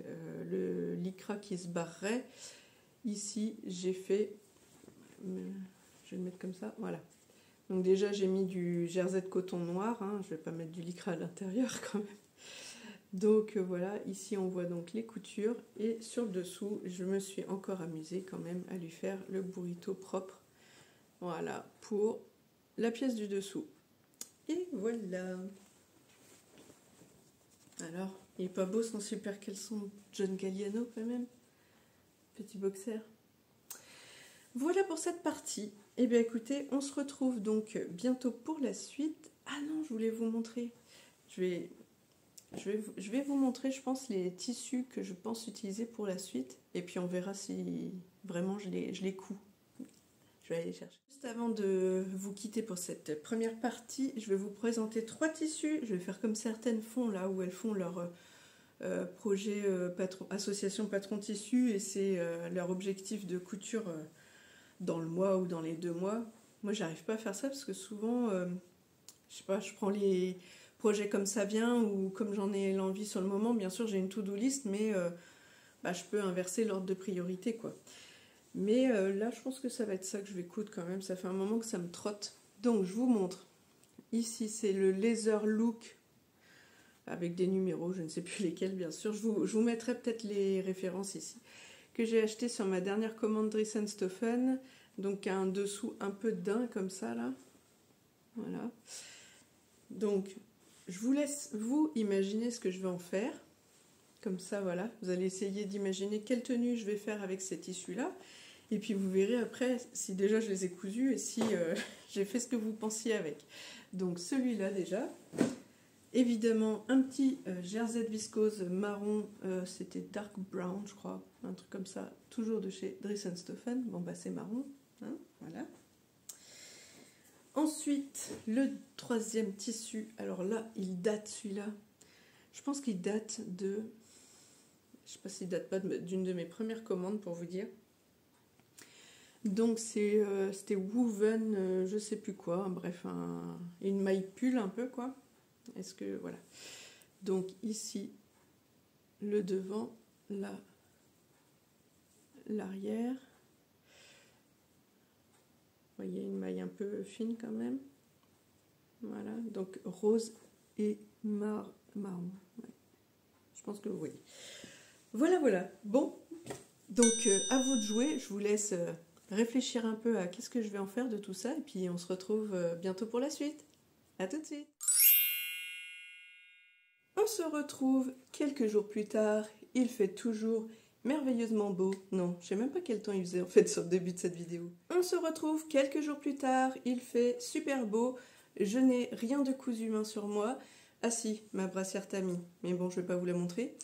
Speaker 1: le lycra qui se barrerait, ici j'ai fait, je vais le mettre comme ça, voilà. Donc déjà j'ai mis du jersey de coton noir, hein, je vais pas mettre du lycra à l'intérieur quand même. Donc voilà, ici on voit donc les coutures et sur le dessous, je me suis encore amusée quand même à lui faire le burrito propre. Voilà, pour la pièce du dessous. Et voilà. Alors, il est pas beau son super caleçon John Galliano quand même? Petit boxer. Voilà pour cette partie. Eh bien écoutez, on se retrouve donc bientôt pour la suite. Ah non, je voulais vous montrer. Je vais vous montrer, je pense, les tissus que je pense utiliser pour la suite. Et puis on verra si vraiment je les couds. Je vais aller les chercher. Juste avant de vous quitter pour cette première partie, je vais vous présenter 3 tissus. Je vais faire comme certaines font là, où elles font leur projet association patron tissu. Et c'est leur objectif de couture dans le mois ou dans les 2 mois. Moi, j'arrive pas à faire ça parce que souvent, je sais pas, je prends les projet comme ça vient ou comme j'en ai l'envie sur le moment. Bien sûr, j'ai une to-do list, mais je peux inverser l'ordre de priorité, quoi. Mais là, je pense que ça va être ça que je vais coudre quand même. Ça fait un moment que ça me trotte. Donc, je vous montre. Ici, c'est le Laser Look avec des numéros, je ne sais plus lesquels, bien sûr. Je vous mettrai peut-être les références ici. Que j'ai acheté sur ma dernière commande Driss & Stoffen. Donc, un dessous un peu daim comme ça, là. Voilà. Donc, je vous laisse vous imaginer ce que je vais en faire. Comme ça, voilà. Vous allez essayer d'imaginer quelle tenue je vais faire avec ces tissus-là. Et puis vous verrez après si déjà je les ai cousus et si j'ai fait ce que vous pensiez avec. Donc celui-là déjà. Évidemment, un petit jersey de viscose marron. C'était dark brown, je crois. Un truc comme ça. Toujours de chez Driss & Stoffen. Bon, bah c'est marron. Hein, voilà. Ensuite, le 3e tissu, alors là, il date celui-là. Je pense qu'il date de... Je ne sais pas s'il date pas d'une de mes premières commandes pour vous dire. Donc c'était woven, je sais plus quoi, bref, une maille pull un peu quoi. Est-ce que, voilà. Donc ici, le devant, là, l'arrière. Vous voyez, une maille un peu fine quand même. Voilà, donc rose et marron. Ouais. Je pense que vous voyez. Voilà. Bon, donc à vous de jouer. Je vous laisse réfléchir un peu à qu'est-ce que je vais en faire de tout ça. Et puis on se retrouve bientôt pour la suite. À tout de suite. On se retrouve quelques jours plus tard. Il fait toujours merveilleusement beau. Non, je sais même pas quel temps il faisait en fait sur le début de cette vidéo. On se retrouve quelques jours plus tard, il fait super beau, je n'ai rien de cousu main sur moi. Ah si, ma brassière Tami, mais bon je vais pas vous la montrer.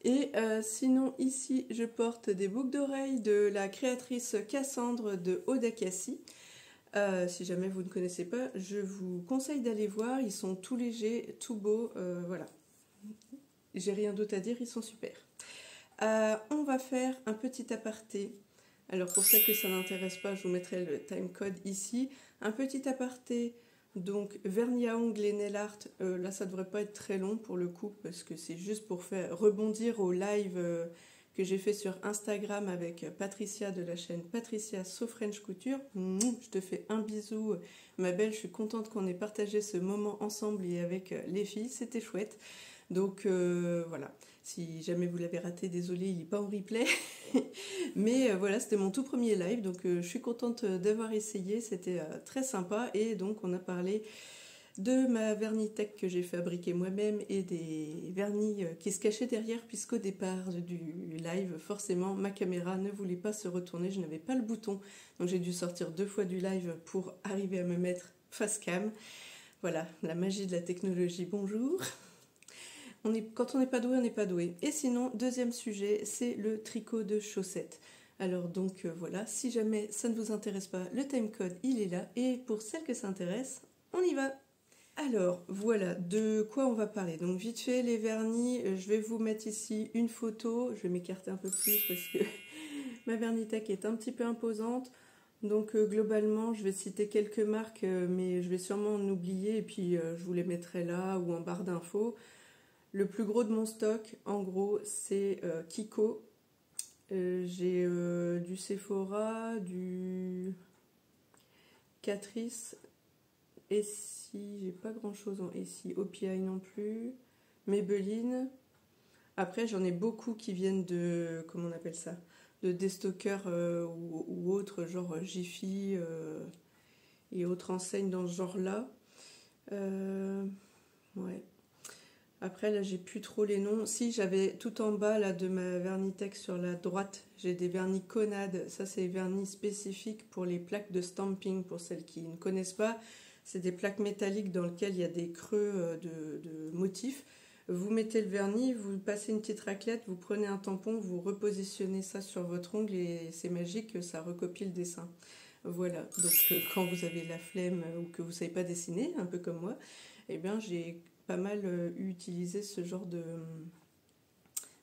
Speaker 1: Et sinon ici je porte des boucles d'oreilles de la créatrice Cassandre de Oda Cassie. Si jamais vous ne connaissez pas, je vous conseille d'aller voir, ils sont tout légers, tout beaux, voilà. J'ai rien d'autre à dire, ils sont super. On va faire un petit aparté. Alors pour celles que ça n'intéresse pas, je vous mettrai le timecode ici. Un petit aparté, donc vernis à ongles et nail art. Là ça devrait pas être très long pour le coup, parce que c'est juste pour faire rebondir au live que j'ai fait sur Instagram avec Patricia de la chaîne Patricia So French Couture. Je te fais un bisou, ma belle, je suis contente qu'on ait partagé ce moment ensemble et avec les filles, c'était chouette. Donc voilà, si jamais vous l'avez raté, désolé, il n'est pas en replay. Mais voilà, c'était mon tout premier live, donc je suis contente d'avoir essayé, c'était très sympa. Et donc on a parlé de ma Vernitech que j'ai fabriquée moi-même et des vernis qui se cachaient derrière, puisqu'au départ du live, forcément, ma caméra ne voulait pas se retourner, je n'avais pas le bouton. Donc j'ai dû sortir 2 fois du live pour arriver à me mettre face cam. Voilà, la magie de la technologie, bonjour. Quand on n'est pas doué, on n'est pas doué. Et sinon, deuxième sujet, c'est le tricot de chaussettes. Alors donc voilà, si jamais ça ne vous intéresse pas, le timecode il est là. Et pour celles que ça intéresse, on y va. Alors voilà, de quoi on va parler. Donc vite fait, les vernis, je vais vous mettre ici une photo. Je vais m'écarter un peu plus parce que ma Vernitech est un petit peu imposante. Donc globalement, je vais citer quelques marques, mais je vais sûrement en oublier. Et puis je vous les mettrai là ou en barre d'infos. Le plus gros de mon stock, en gros, c'est Kiko. J'ai du Sephora, du Catrice, Essie, j'ai pas grand chose en Essie, OPI non plus, Maybelline. Après, j'en ai beaucoup qui viennent de, comment on appelle ça, de déstockers ou autres, genre Jiffy et autres enseignes dans ce genre-là. Ouais. Après, là, j'ai plus trop les noms. Si, j'avais tout en bas, là, de ma Vernitech sur la droite, j'ai des vernis Conad. Ça, c'est des vernis spécifiques pour les plaques de stamping, pour celles qui ne connaissent pas. C'est des plaques métalliques dans lesquelles il y a des creux de motifs. Vous mettez le vernis, vous passez une petite raclette, vous prenez un tampon, vous repositionnez ça sur votre ongle et c'est magique, ça recopie le dessin. Voilà, donc quand vous avez la flemme ou que vous ne savez pas dessiner, un peu comme moi, eh bien, j'ai pas mal utilisé ce genre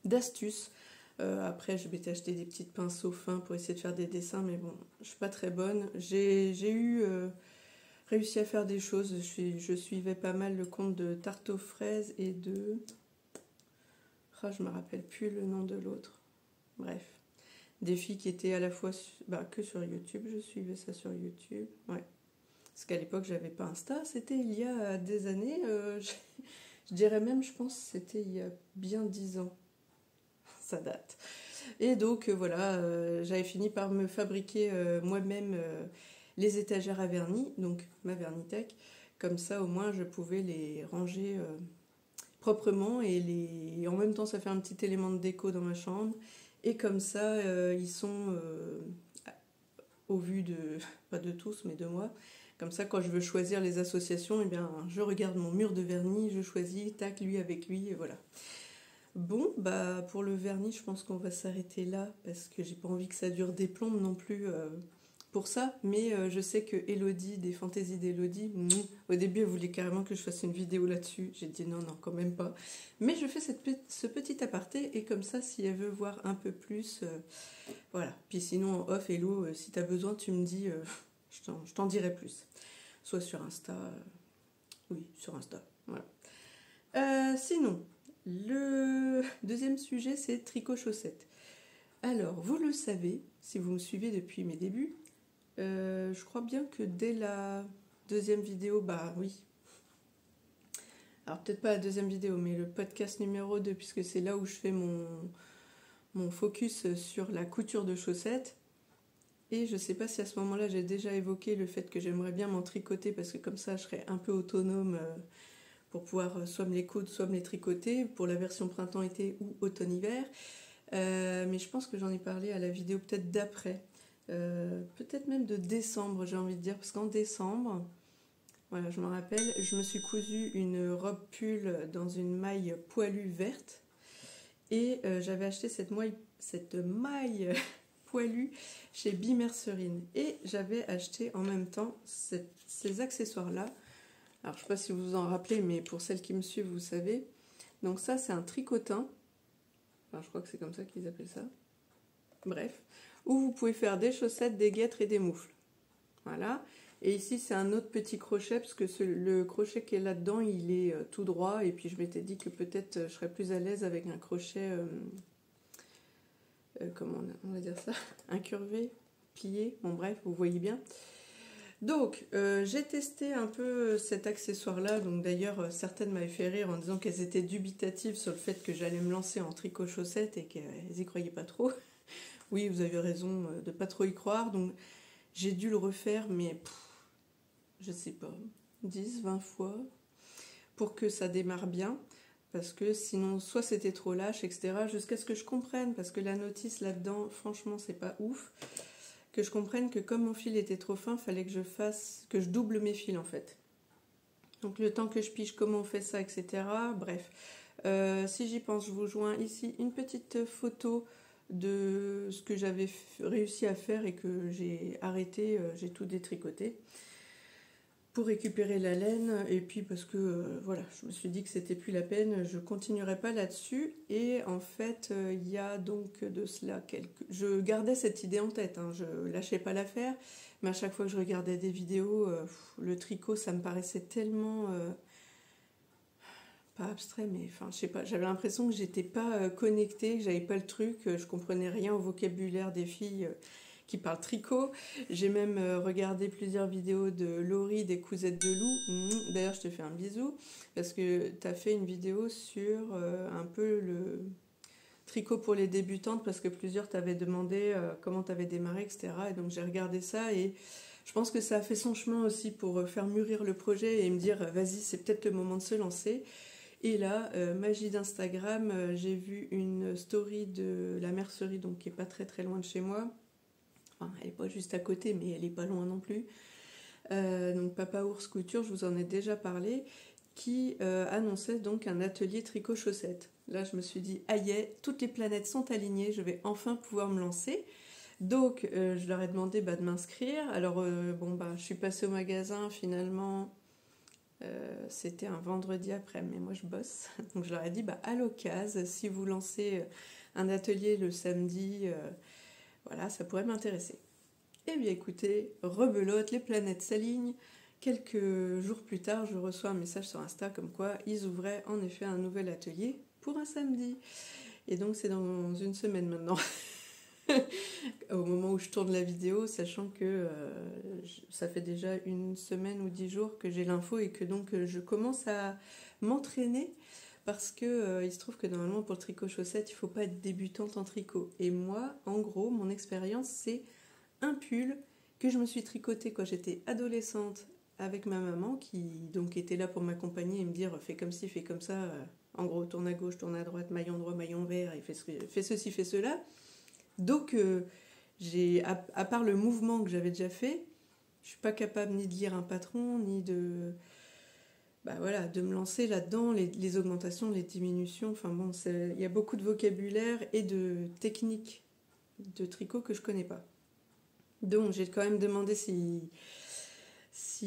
Speaker 1: d'astuces. Après, je m'étais acheté des petites pinceaux fins pour essayer de faire des dessins, mais bon, je suis pas très bonne. J'ai eu réussi à faire des choses. Je suivais pas mal le compte de Tarte aux fraises et de... Ah, je me rappelle plus le nom de l'autre. Bref. Des filles qui étaient à la fois que sur YouTube. Je suivais ça sur YouTube. Ouais. Parce qu'à l'époque, j'avais pas Insta. C'était il y a des années. Je dirais même, je pense, c'était il y a bien 10 ans. Ça date. Et donc, voilà, j'avais fini par me fabriquer moi-même les étagères à vernis, donc ma Vernitech. Comme ça, au moins, je pouvais les ranger proprement et en même temps, ça fait un petit élément de déco dans ma chambre. Et comme ça, ils sont au vu de, pas de tous, mais de moi. Comme ça, quand je veux choisir les associations, eh bien, je regarde mon mur de vernis, je choisis, tac, lui avec lui, et voilà. Bon, bah pour le vernis, je pense qu'on va s'arrêter là, parce que j'ai pas envie que ça dure des plombes non plus pour ça. Mais je sais que Elodie, des fantaisies d'Elodie, au début, elle voulait carrément que je fasse une vidéo là-dessus. J'ai dit non, quand même pas. Mais je fais ce petit aparté, et comme ça, si elle veut voir un peu plus, voilà. Puis sinon, en off, Hello, si t'as besoin, tu me dis... je t'en dirai plus. Soit sur Insta. Oui, sur Insta. Voilà. Sinon, le deuxième sujet, c'est tricot chaussettes. Alors, vous le savez, si vous me suivez depuis mes débuts, je crois bien que dès la deuxième vidéo, bah oui. Alors, peut-être pas la deuxième vidéo, mais le podcast numéro 2, puisque c'est là où je fais mon focus sur la couture de chaussettes. Et je ne sais pas si à ce moment-là, j'ai déjà évoqué le fait que j'aimerais bien m'en tricoter parce que comme ça, je serais un peu autonome pour pouvoir soit me les coudre, soit me les tricoter pour la version printemps-été ou automne-hiver. Mais je pense que j'en ai parlé à la vidéo peut-être d'après. Peut-être même de décembre, j'ai envie de dire, parce qu'en décembre, voilà, je me rappelle, je me suis cousu une robe pull dans une maille poilue verte et j'avais acheté cette maille poilue chez Bimercerine et j'avais acheté en même temps ces accessoires-là. Alors je ne sais pas si vous vous en rappelez, mais pour celles qui me suivent, vous savez. Donc ça, c'est un tricotin. Enfin, je crois que c'est comme ça qu'ils appellent ça. Bref. Où vous pouvez faire des chaussettes, des guêtres et des moufles. Voilà. Et ici, c'est un autre petit crochet, parce que le crochet qui est là-dedans, il est tout droit. Et puis, je m'étais dit que peut-être je serais plus à l'aise avec un crochet, comment on va dire ça, incurvé, plié. Bon, bref, vous voyez bien. Donc, j'ai testé un peu cet accessoire-là. Donc, d'ailleurs, certaines m'avaient fait rire en disant qu'elles étaient dubitatives sur le fait que j'allais me lancer en tricot chaussettes et qu'elles y croyaient pas trop. Oui, vous avez raison de pas trop y croire. Donc, j'ai dû le refaire, mais je sais pas, 10, 20 fois pour que ça démarre bien. Parce que sinon, soit c'était trop lâche, etc. Jusqu'à ce que je comprenne, parce que la notice là-dedans, franchement, c'est pas ouf. Que je comprenne que comme mon fil était trop fin, fallait que je double mes fils en fait. Donc le temps que je pige comment on fait ça, etc. Bref, si j'y pense, je vous joins ici une petite photo de ce que j'avais réussi à faire et que j'ai arrêté, j'ai tout détricoté pour récupérer la laine et puis parce que voilà, je me suis dit que c'était plus la peine, je continuerai pas là-dessus et en fait il y a donc de cela je gardais cette idée en tête, hein, je lâchais pas l'affaire, mais à chaque fois que je regardais des vidéos, le tricot ça me paraissait tellement pas abstrait, mais enfin je sais pas, j'avais l'impression que j'étais pas connectée, que j'avais pas le truc, je comprenais rien au vocabulaire des filles qui parle tricot. J'ai même regardé plusieurs vidéos de Laurie des Cousettes de Loup. D'ailleurs, je te fais un bisou parce que tu as fait une vidéo sur un peu le tricot pour les débutantes parce que plusieurs t'avaient demandé comment tu avais démarré, etc. Et donc j'ai regardé ça et je pense que ça a fait son chemin aussi pour faire mûrir le projet et me dire vas-y, c'est peut-être le moment de se lancer. Et là, magie d'Instagram, j'ai vu une story de la mercerie, donc qui est pas très très loin de chez moi. Enfin, elle n'est pas juste à côté, mais elle n'est pas loin non plus. Donc Papa Ours Couture, je vous en ai déjà parlé, qui annonçait donc un atelier tricot chaussettes. Là, je me suis dit, aïe, toutes les planètes sont alignées, je vais enfin pouvoir me lancer. Donc, je leur ai demandé de m'inscrire. Alors, je suis passée au magasin, finalement, c'était un vendredi après, mais moi je bosse. Donc, je leur ai dit, à l'occasion, si vous lancez un atelier le samedi... voilà, ça pourrait m'intéresser. Eh bien écoutez, rebelote, les planètes s'alignent. Quelques jours plus tard, je reçois un message sur Insta comme quoi ils ouvraient en effet un nouvel atelier pour un samedi. Et donc c'est dans une semaine maintenant. Au moment où je tourne la vidéo, sachant que ça fait déjà une semaine ou 10 jours que j'ai l'info et que donc je commence à m'entraîner parce que il se trouve que normalement pour le tricot chaussette, il ne faut pas être débutante en tricot. Et moi, en gros, mon expérience, c'est un pull que je me suis tricoté quand j'étais adolescente avec ma maman qui donc était là pour m'accompagner et me dire fais comme ci, fais comme ça, en gros tourne à gauche, tourne à droite, maillon droit, maillon vert, et fais ceci, fais cela. Donc à part le mouvement que j'avais déjà fait, je suis pas capable ni de lire un patron, ni de de me lancer là-dedans, les augmentations, les diminutions, enfin bon, il y a beaucoup de vocabulaire et de techniques de tricot que je connais pas. Donc j'ai quand même demandé si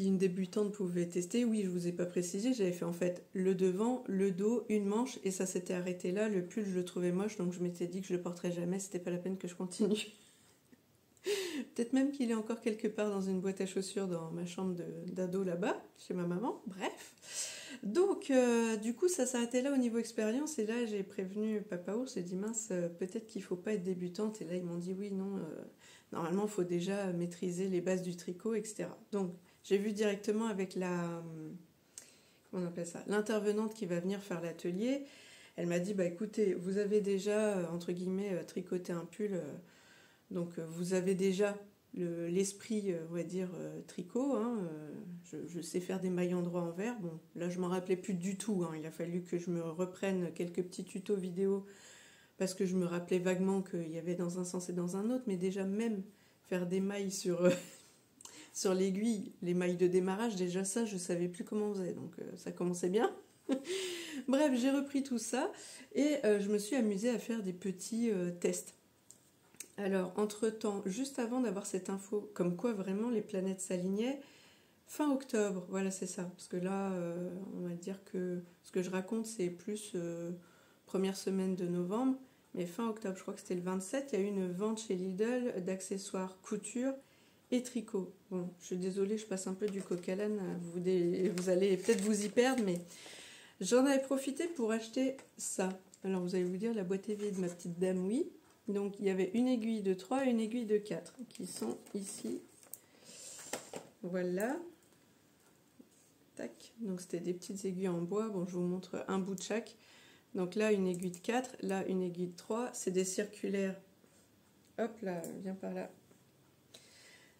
Speaker 1: une débutante pouvait tester. Oui, je vous ai pas précisé, j'avais fait en fait le devant, le dos, une manche et ça s'était arrêté là. Le pull je le trouvais moche donc je m'étais dit que je le porterais jamais, c'était pas la peine que je continue. Peut-être même qu'il est encore quelque part dans une boîte à chaussures dans ma chambre d'ado là-bas, chez ma maman, bref. Donc du coup ça s'arrêtait là au niveau expérience et là j'ai prévenu Papa Ours, j'ai dit mince, peut-être qu'il faut pas être débutante et là ils m'ont dit oui, non, normalement il faut déjà maîtriser les bases du tricot, etc. Donc j'ai vu directement avec comment on appelle ça, l'intervenante qui va venir faire l'atelier. Elle m'a dit écoutez, vous avez déjà entre guillemets tricoté un pull, donc vous avez déjà l'esprit, on va dire, tricot. Hein, je sais faire des mailles endroits envers. Bon, là je m'en rappelais plus du tout. Hein, il a fallu que je me reprenne quelques petits tutos vidéo parce que je me rappelais vaguement qu'il y avait dans un sens et dans un autre, mais déjà même faire des mailles sur, sur l'aiguille, les mailles de démarrage, déjà ça, je savais plus comment on faisait, donc ça commençait bien. Bref, j'ai repris tout ça et je me suis amusée à faire des petits tests. Alors, entre-temps, juste avant d'avoir cette info, comme quoi vraiment les planètes s'alignaient, fin octobre, voilà c'est ça, parce que là, on va dire que ce que je raconte, c'est plus première semaine de novembre, mais fin octobre, je crois que c'était le 27, il y a eu une vente chez Lidl d'accessoires couture et tricot. Bon, je suis désolée, je passe un peu du coq à l'âne, vous allez peut-être vous y perdre, mais j'en avais profité pour acheter ça. Alors vous allez vous dire, la boîte est vide, ma petite dame, oui. Donc il y avait une aiguille de 3 et une aiguille de 4 qui sont ici. Voilà. Tac. Donc c'était des petites aiguilles en bois. Bon, je vous montre un bout de chaque. Donc là, une aiguille de 4, là, une aiguille de 3. C'est des circulaires. Hop là, viens par là.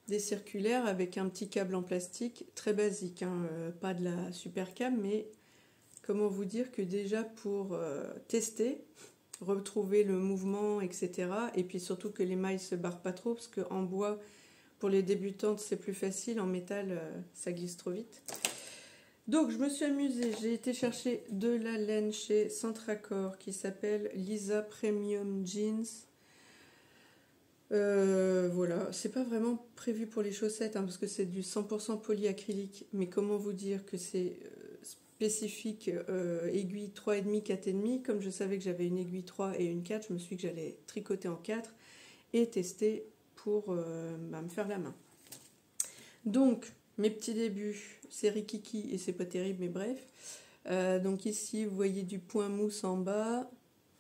Speaker 1: Des circulaires avec un petit câble en plastique, très basique, hein, pas de la super cam, mais comment vous dire que déjà pour tester, retrouver le mouvement, etc. Et puis surtout que les mailles ne se barrent pas trop, parce qu'en bois, pour les débutantes, c'est plus facile, en métal, ça glisse trop vite. Donc je me suis amusée, j'ai été chercher de la laine chez Centracor qui s'appelle Lisa Premium Jeans. Voilà, c'est pas vraiment prévu pour les chaussettes, hein, parce que c'est du 100% polyacrylique, mais comment vous dire que c'est spécifique aiguille 3,5, 4,5. Comme je savais que j'avais une aiguille 3 et une 4, je me suis dit que j'allais tricoter en 4 et tester pour me faire la main. Donc, mes petits débuts, c'est rikiki et c'est pas terrible, mais bref. Donc ici, vous voyez du point mousse en bas.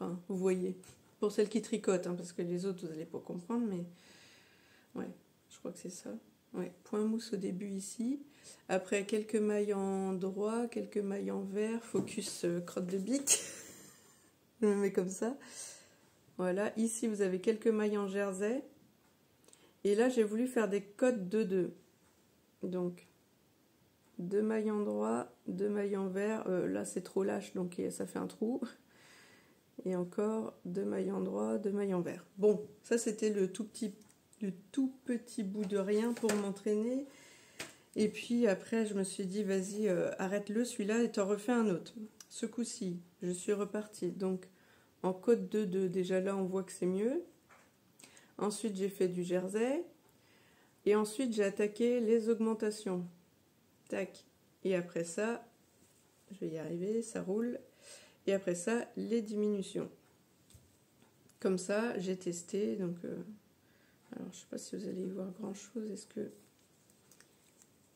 Speaker 1: Enfin, vous voyez, pour celles qui tricotent, hein, parce que les autres, vous n'allez pas comprendre, mais ouais, je crois que c'est ça. Ouais, point mousse au début ici. Après, quelques mailles en droit, quelques mailles en vert, focus crotte de bique. Je me mets comme ça. Voilà, ici, vous avez quelques mailles en jersey. Et là, j'ai voulu faire des codes 2-2. Donc, 2 mailles en droit, 2 mailles en vert. Là, c'est trop lâche, donc ça fait un trou. Et encore 2 mailles en droit, 2 mailles en vert. Bon, ça, c'était le tout petit bout de rien pour m'entraîner. Et puis après, je me suis dit, vas-y, arrête-le celui-là et t'en refais un autre. Ce coup-ci, je suis repartie. Donc, en code 2-2, déjà là, on voit que c'est mieux. Ensuite, j'ai fait du jersey. Et ensuite, j'ai attaqué les augmentations. Tac. Et après ça, je vais y arriver, ça roule. Et après ça, les diminutions. Comme ça, j'ai testé. Donc, alors, je sais pas si vous allez y voir grand-chose. Est-ce que...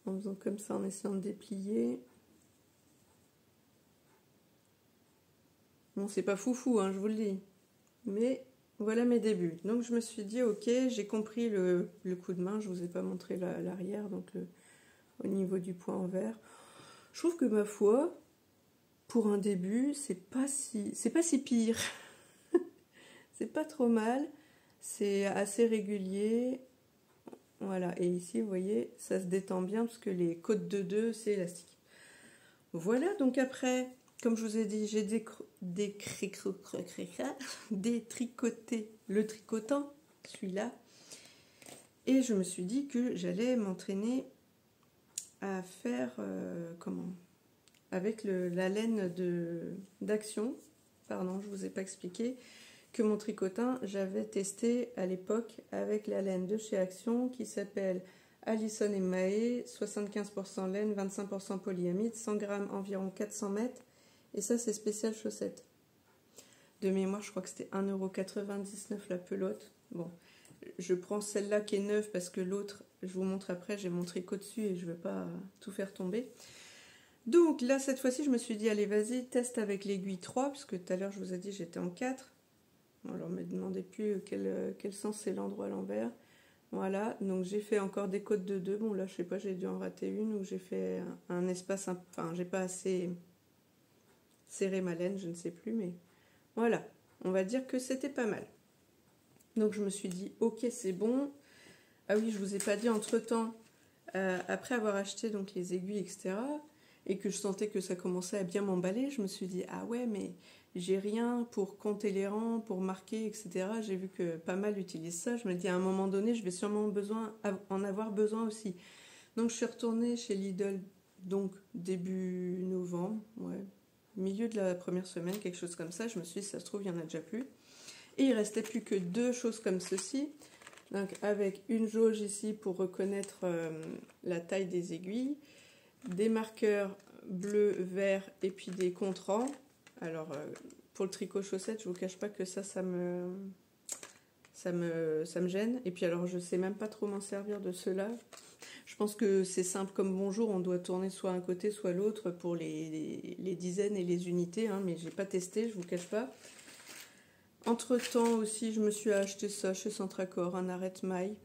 Speaker 1: En faisant comme ça, en essayant de déplier. Bon, c'est pas foufou, hein, je vous le dis. Mais voilà mes débuts. Donc je me suis dit, ok, j'ai compris le coup de main. Je vous ai pas montré l'arrière, donc au niveau du point en vert. Je trouve que ma foi, pour un début, c'est pas si pire. C'est pas trop mal. C'est assez régulier. Voilà, et ici, vous voyez, ça se détend bien parce que les côtes de 2, c'est élastique. Voilà, donc après, comme je vous ai dit, j'ai détricoté le tricotant, celui-là. Et je me suis dit que j'allais m'entraîner à faire, avec la laine d'Action. Pardon, je ne vous ai pas expliqué que mon tricotin, j'avais testé à l'époque avec la laine de chez Action qui s'appelle Alison et Mae, 75% laine, 25% polyamide, 100 grammes, environ 400 mètres. Et ça, c'est spécial chaussette. De mémoire, je crois que c'était 1,99 € la pelote. Bon, je prends celle-là qui est neuve parce que l'autre, je vous montre après, j'ai mon tricot dessus et je ne veux pas tout faire tomber. Donc là, cette fois-ci, je me suis dit, allez, vas-y, teste avec l'aiguille 3, parce que tout à l'heure, je vous ai dit, j'étais en 4. Alors, ne me demandez plus quel sens c'est l'endroit à l'envers. Voilà, donc j'ai fait encore des côtes de 2. Bon, là, je sais pas, j'ai dû en rater une ou j'ai fait un espace, enfin, j'ai pas assez serré ma laine, je ne sais plus, mais voilà, on va dire que c'était pas mal. Donc, je me suis dit, ok, c'est bon. Ah oui, je vous ai pas dit entre-temps, après avoir acheté donc les aiguilles, etc., et que je sentais que ça commençait à bien m'emballer, je me suis dit, ah ouais, mais j'ai rien pour compter les rangs, pour marquer, etc. J'ai vu que pas mal utilisent ça. Je me dis à un moment donné, je vais sûrement en avoir besoin aussi. Donc je suis retournée chez Lidl, donc début novembre, ouais, milieu de la première semaine, quelque chose comme ça. Je me suis dit, ça se trouve, il n'y en a déjà plus. Et il restait plus que 2 choses comme ceci. Donc avec une jauge ici pour reconnaître la taille des aiguilles, des marqueurs bleu, vert et puis des contre-rangs. Alors pour le tricot chaussette, je vous cache pas que ça me gêne. Et puis alors je sais même pas trop m'en servir de ceux-là. Je pense que c'est simple comme bonjour, on doit tourner soit un côté soit l'autre pour les dizaines et les unités, hein, mais j'ai pas testé, je vous cache pas. Entre temps aussi, je me suis acheté ça chez Centracor, un arrête-maille.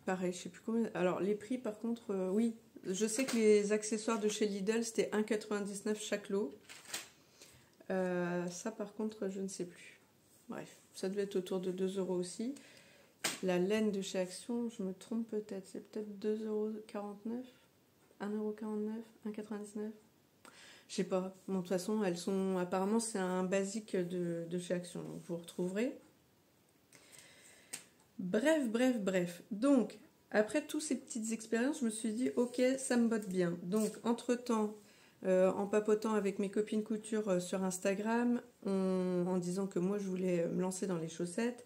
Speaker 1: Pareil, je sais plus combien. Alors les prix par contre, oui, je sais que les accessoires de chez Lidl c'était 1,99 chaque lot. Ça par contre, je ne sais plus. Bref, ça devait être autour de 2 € aussi. La laine de chez Action, je me trompe peut-être, c'est peut-être 2,49 €, 1,49 €, 1,99 €. Je sais pas. Bon, de toute façon, elles sont. Apparemment, c'est un basique de chez Action. Donc, vous retrouverez. Bref. Donc, après toutes ces petites expériences, je me suis dit, ok, ça me botte bien. Donc, entre-temps, en papotant avec mes copines couture sur Instagram, en disant que moi, je voulais me lancer dans les chaussettes,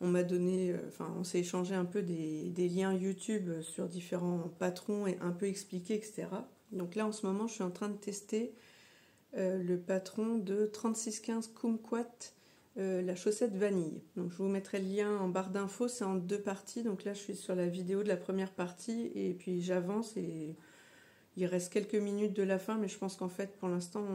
Speaker 1: on m'a donné, on s'est échangé un peu des liens YouTube sur différents patrons et un peu expliqué, etc. Donc là, en ce moment, je suis en train de tester le patron de 3615 Kumquat, la chaussette vanille. Donc je vous mettrai le lien en barre d'infos, c'est en 2 parties. Donc là, je suis sur la vidéo de la première partie et puis j'avance et il reste quelques minutes de la fin, mais je pense qu'en fait, pour l'instant,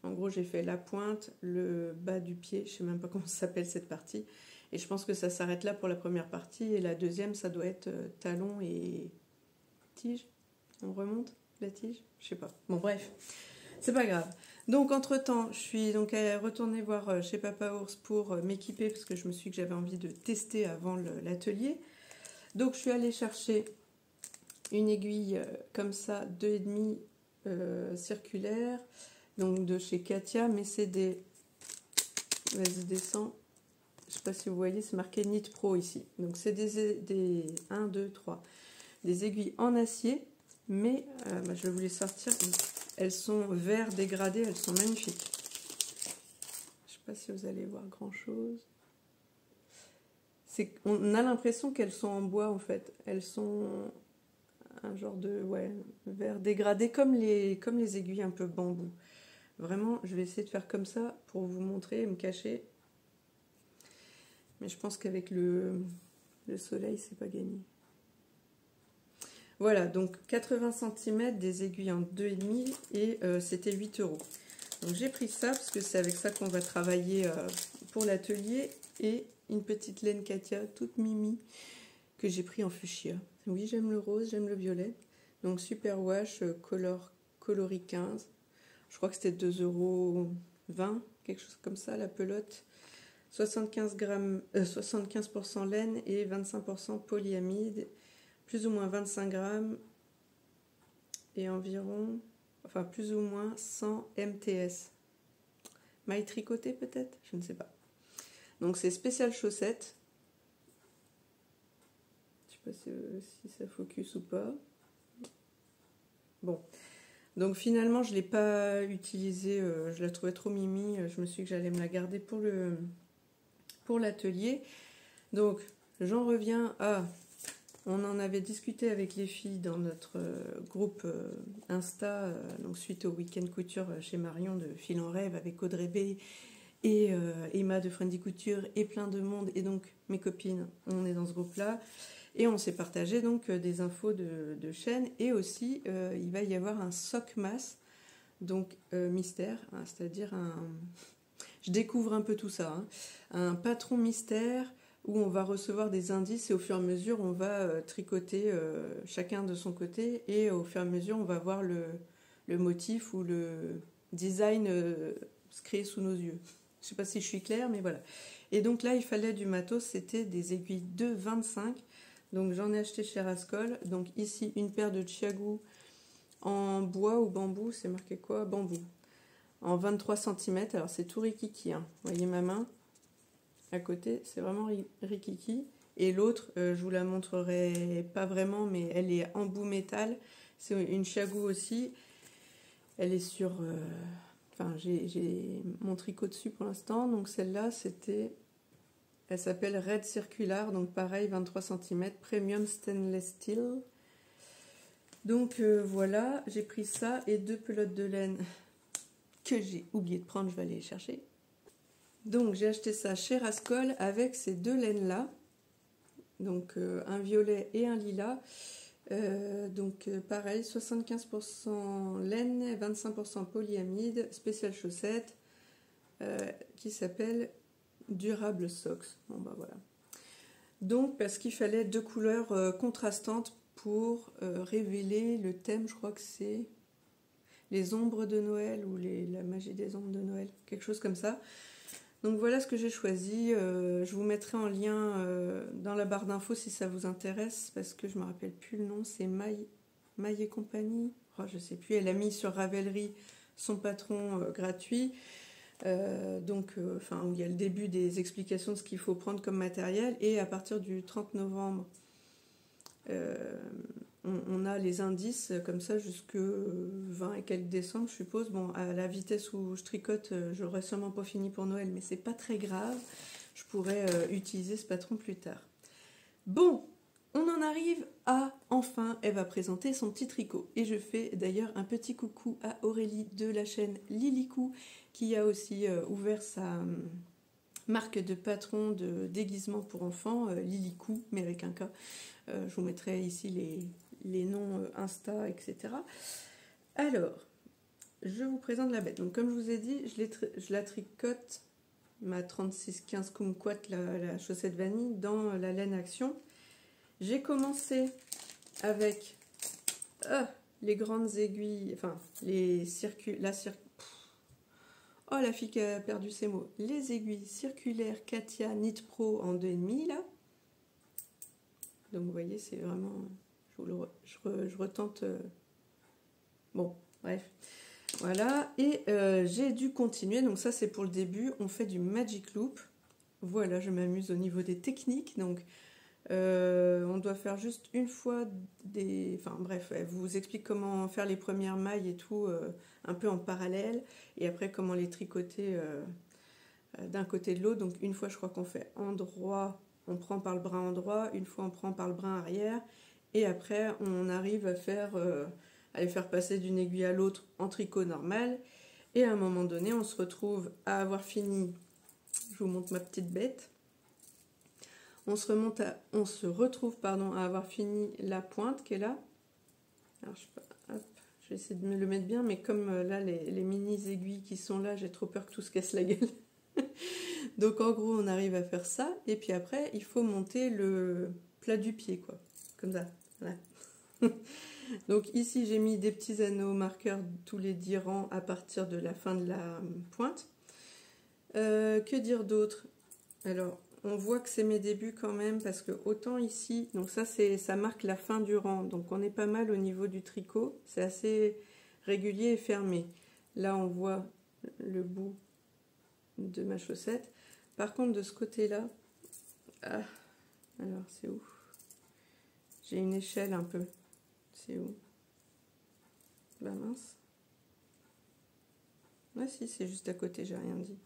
Speaker 1: en gros, j'ai fait la pointe, le bas du pied, je sais même pas comment ça s'appelle cette partie. Et je pense que ça s'arrête là pour la première partie. Et la deuxième, ça doit être talon et tige. On remonte la tige, je sais pas. Bon, bref, c'est pas grave. Donc, entre-temps, je suis donc retournée voir chez Papa Ours pour m'équiper parce que je me suis dit que j'avais envie de tester avant l'atelier. Donc, je suis allée chercher une aiguille comme ça, 2,5 circulaire, donc de chez Katia, mais c'est des... Vas-y, descends. Je sais pas si vous voyez, c'est marqué Knit Pro ici. Donc c'est des 1, 2, 3. Des aiguilles en acier, mais je vais vous les sortir. Elles sont vert dégradées, elles sont magnifiques. Je sais pas si vous allez voir grand chose. On a l'impression qu'elles sont en bois en fait. Elles sont un genre de vert dégradé comme les aiguilles un peu bambou. Vraiment, je vais essayer de faire comme ça pour vous montrer et me cacher. Mais je pense qu'avec le soleil, c'est pas gagné. Voilà, donc 80 cm, des aiguilles en 2,5 et c'était 8 €. Donc j'ai pris ça parce que c'est avec ça qu'on va travailler pour l'atelier. Et une petite laine Katia, toute mimi, que j'ai pris en fuchsia. Oui, j'aime le rose, j'aime le violet. Donc super wash, coloris 15. Je crois que c'était 2,20 €, quelque chose comme ça, la pelote. 75% laine et 25% polyamide, plus ou moins 25 grammes et environ, plus ou moins 100 MTS. Maille tricotée peut-être, je ne sais pas. Donc c'est spécial chaussette. Je sais pas si ça focus ou pas. Bon. Donc finalement je ne l'ai pas utilisée, je la trouvais trop mimi, je me suis dit que j'allais me la garder pour l'atelier. Donc j'en reviens à... On en avait discuté avec les filles dans notre groupe Insta, donc suite au week-end couture chez Marion de Fil en Rêve avec Audrey B et Emma de Friendly Couture et plein de monde. Et donc mes copines, on est dans ce groupe-là. Et on s'est partagé donc des infos de chaîne. Et aussi, il va y avoir un sock mass, donc mystère, hein, c'est-à-dire un... Je découvre un peu tout ça, hein, un patron mystère où on va recevoir des indices et au fur et à mesure on va tricoter chacun de son côté et au fur et à mesure on va voir le motif ou le design se créer sous nos yeux. Je ne sais pas si je suis claire, mais voilà. Et donc là il fallait du matos, c'était des aiguilles 2,25. Donc j'en ai acheté chez Rascol. Donc ici une paire de Chiagu en bois ou bambou, c'est marqué quoi? Bambou. en 23 cm. Alors c'est tout rikiki, hein. Vous voyez ma main à côté, c'est vraiment rikiki. Et l'autre, je vous la montrerai pas vraiment, mais elle est en bout métal. C'est une Chiago aussi. Elle est sur... Enfin, j'ai mon tricot dessus pour l'instant. Donc celle-là, c'était... Elle s'appelle Red Circular. Donc pareil, 23 cm, Premium Stainless Steel. Donc voilà, j'ai pris ça et 2 pelotes de laine que j'ai oublié de prendre. Je vais aller les chercher. Donc j'ai acheté ça chez Rascol avec ces 2 laines-là. Donc un violet et un lilas. Pareil, 75% laine, 25% polyamide, spécial chaussette, qui s'appelle Durable Socks. Bon bah voilà. Donc parce qu'il fallait 2 couleurs contrastantes pour révéler le thème, je crois que c'est les ombres de Noël ou la magie des ombres de Noël, quelque chose comme ça. Donc voilà ce que j'ai choisi. Je vous mettrai en lien dans la barre d'infos si ça vous intéresse, parce que je ne me rappelle plus le nom, c'est Maille et compagnie. Oh, je ne sais plus, elle a mis sur Ravelry son patron gratuit. Où il y a le début des explications de ce qu'il faut prendre comme matériel. Et à partir du 30 novembre, on a les indices comme ça jusque 20 et quelques décembre, je suppose. Bon, à la vitesse où je tricote, j'aurais sûrement pas fini pour Noël, mais c'est pas très grave. Je pourrais utiliser ce patron plus tard. Bon, on en arrive à, enfin, elle va présenter son petit tricot. Et je fais d'ailleurs un petit coucou à Aurélie de la chaîne Lilicou, qui a aussi ouvert sa marque de patron de déguisement pour enfants, Lilicou, mais avec un K. Je vous mettrai ici les noms Insta, etc. Alors, je vous présente la bête. Donc, comme je vous ai dit, je la tricote, ma 3615 Kumquat, la chaussette vanille, dans la laine Action. J'ai commencé avec les grandes aiguilles, enfin, oh, la fille qui a perdu ses mots. Les aiguilles circulaires Katia Knit Pro en 2,5 là. Donc, vous voyez, c'est vraiment... Je retente... Bon, bref. Voilà. Et j'ai dû continuer. Donc, ça, c'est pour le début. On fait du Magic Loop. Voilà, je m'amuse au niveau des techniques. Donc, on doit faire juste une fois des... Enfin, bref, elle vous explique comment faire les premières mailles et tout, un peu en parallèle. Et après, comment les tricoter d'un côté de l'autre. Donc, une fois, je crois qu'on fait en droit... On prend par le brin endroit, une fois on prend par le brin arrière, et après on arrive à les faire passer d'une aiguille à l'autre en tricot normal, et à un moment donné on se retrouve à avoir fini, je vous montre ma petite bête, on se retrouve à avoir fini la pointe qui est là. Alors je vais essayer de me le mettre bien, mais comme là les mini aiguilles qui sont là, j'ai trop peur que tout se casse la gueule. Donc en gros on arrive à faire ça, et puis après il faut monter le plat du pied, quoi, comme ça, voilà. Donc ici j'ai mis des petits anneaux marqueurs tous les 10 rangs à partir de la fin de la pointe. Que dire d'autre? Alors on voit que c'est mes débuts quand même, parce que autant ici, donc ça marque la fin du rang, donc on est pas mal au niveau du tricot, c'est assez régulier et fermé. Là on voit le bout de ma chaussette. Par contre, de ce côté-là, alors c'est où? J'ai une échelle un peu. C'est où? Bah mince. Ah si, c'est juste à côté, j'ai rien dit.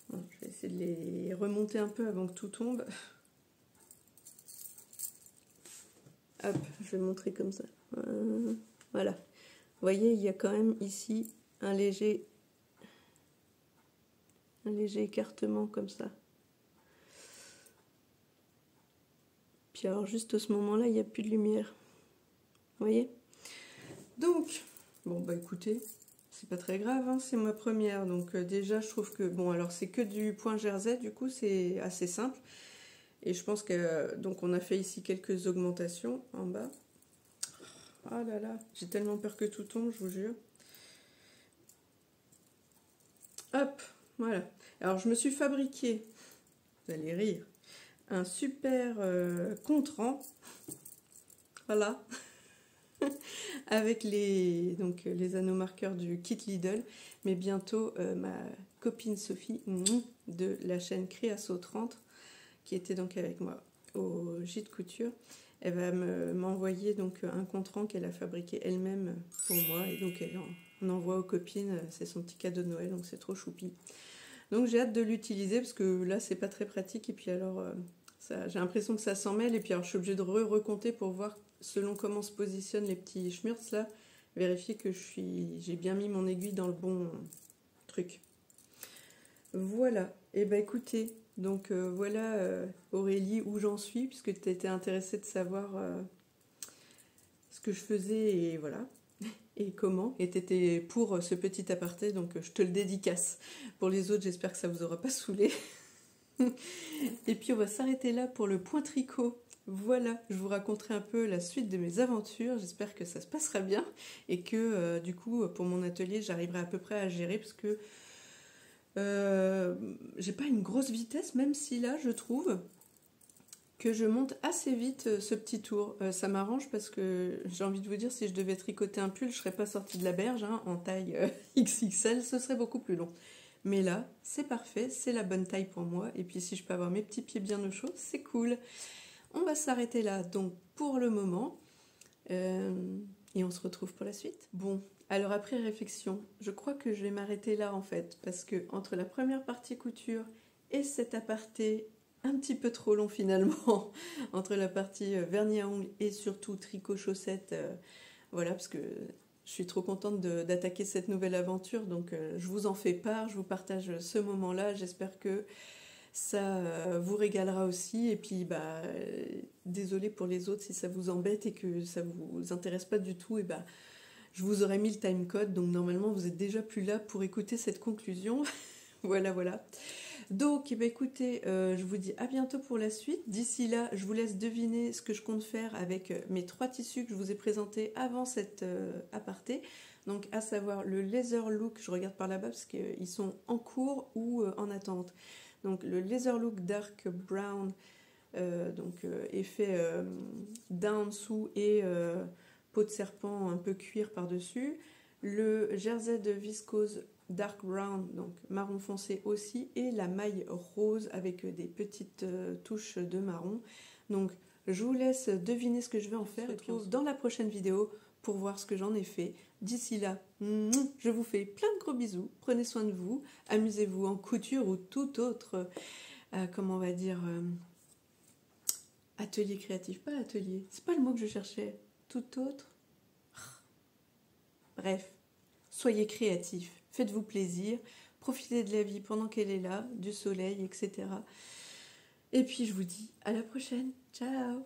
Speaker 1: Bon, je vais essayer de les remonter un peu avant que tout tombe. Hop, je vais montrer comme ça. Voilà. Vous voyez, il y a quand même ici un léger écartement comme ça. Puis alors juste à ce moment-là, il n'y a plus de lumière. Vous voyez? Donc, bon bah écoutez, c'est pas très grave, hein, c'est ma première. Donc déjà, je trouve que, bon alors c'est que du point jersey, du coup c'est assez simple. Et je pense que, donc on a fait ici quelques augmentations en bas. Ah là là, j'ai tellement peur que tout tombe, je vous jure. Hop, voilà. Alors je me suis fabriqué, vous allez rire, un super contre-rang. Voilà. avec les anneaux marqueurs du kit Lidl. Mais bientôt, ma copine Sophie de la chaîne Créasso 30, qui était donc avec moi au Gîte Couture, elle va m'envoyer donc un compte-rendu qu'elle a fabriqué elle-même pour moi. Et donc elle en envoie aux copines, c'est son petit cadeau de Noël, donc c'est trop choupi. Donc j'ai hâte de l'utiliser parce que là c'est pas très pratique et puis alors j'ai l'impression que ça s'en mêle et puis alors je suis obligée de recompter pour voir selon comment se positionnent les petits schmurts là, vérifier que j'ai bien mis mon aiguille dans le bon truc. Voilà, et ben écoutez, donc voilà Aurélie où j'en suis puisque tu étais intéressée de savoir ce que je faisais et voilà. Et comment, et t'étais pour ce petit aparté, donc je te le dédicace. Pour les autres, j'espère que ça vous aura pas saoulé. Et puis on va s'arrêter là pour le point tricot. Voilà, je vous raconterai un peu la suite de mes aventures, j'espère que ça se passera bien et que du coup pour mon atelier j'arriverai à peu près à gérer parce que j'ai pas une grosse vitesse, même si là je trouve que je monte assez vite ce petit tour. Ça m'arrange parce que j'ai envie de vous dire, si je devais tricoter un pull, je serais pas sortie de la berge en taille XXL, ce serait beaucoup plus long. Mais là, c'est parfait, c'est la bonne taille pour moi. Et puis si je peux avoir mes petits pieds bien au chaud, c'est cool. On va s'arrêter là, donc pour le moment. Et on se retrouve pour la suite. Bon, alors après réflexion, je crois que je vais m'arrêter là en fait. Parce que entre la première partie couture et cet aparté un petit peu trop long finalement, entre la partie vernis à ongles et surtout tricot chaussettes, voilà, parce que je suis trop contente d'attaquer cette nouvelle aventure, donc je vous en fais part, je vous partage ce moment-là, j'espère que ça vous régalera aussi, et puis désolé pour les autres si ça vous embête et que ça vous intéresse pas du tout, et je vous aurais mis le timecode, donc normalement vous êtes déjà plus là pour écouter cette conclusion. Voilà. Donc, écoutez, je vous dis à bientôt pour la suite. D'ici là, je vous laisse deviner ce que je compte faire avec mes 3 tissus que je vous ai présentés avant cette aparté. Donc, à savoir le Laser Look, je regarde par là-bas parce qu'ils sont en cours ou en attente. Donc, le Laser Look Dark Brown, effet daim en dessous et peau de serpent un peu cuir par-dessus. Le Jersey de viscose Dark Brown, donc marron foncé aussi, et la maille rose avec des petites touches de marron. Donc je vous laisse deviner ce que je vais en faire et puis on se retrouve dans la prochaine vidéo pour voir ce que j'en ai fait. D'ici là, je vous fais plein de gros bisous, prenez soin de vous, amusez-vous en couture ou tout autre, comment on va dire, atelier créatif, pas atelier, c'est pas le mot que je cherchais, tout autre. Bref, soyez créatifs. Faites-vous plaisir, profitez de la vie pendant qu'elle est là, du soleil, etc. Et puis je vous dis à la prochaine. Ciao!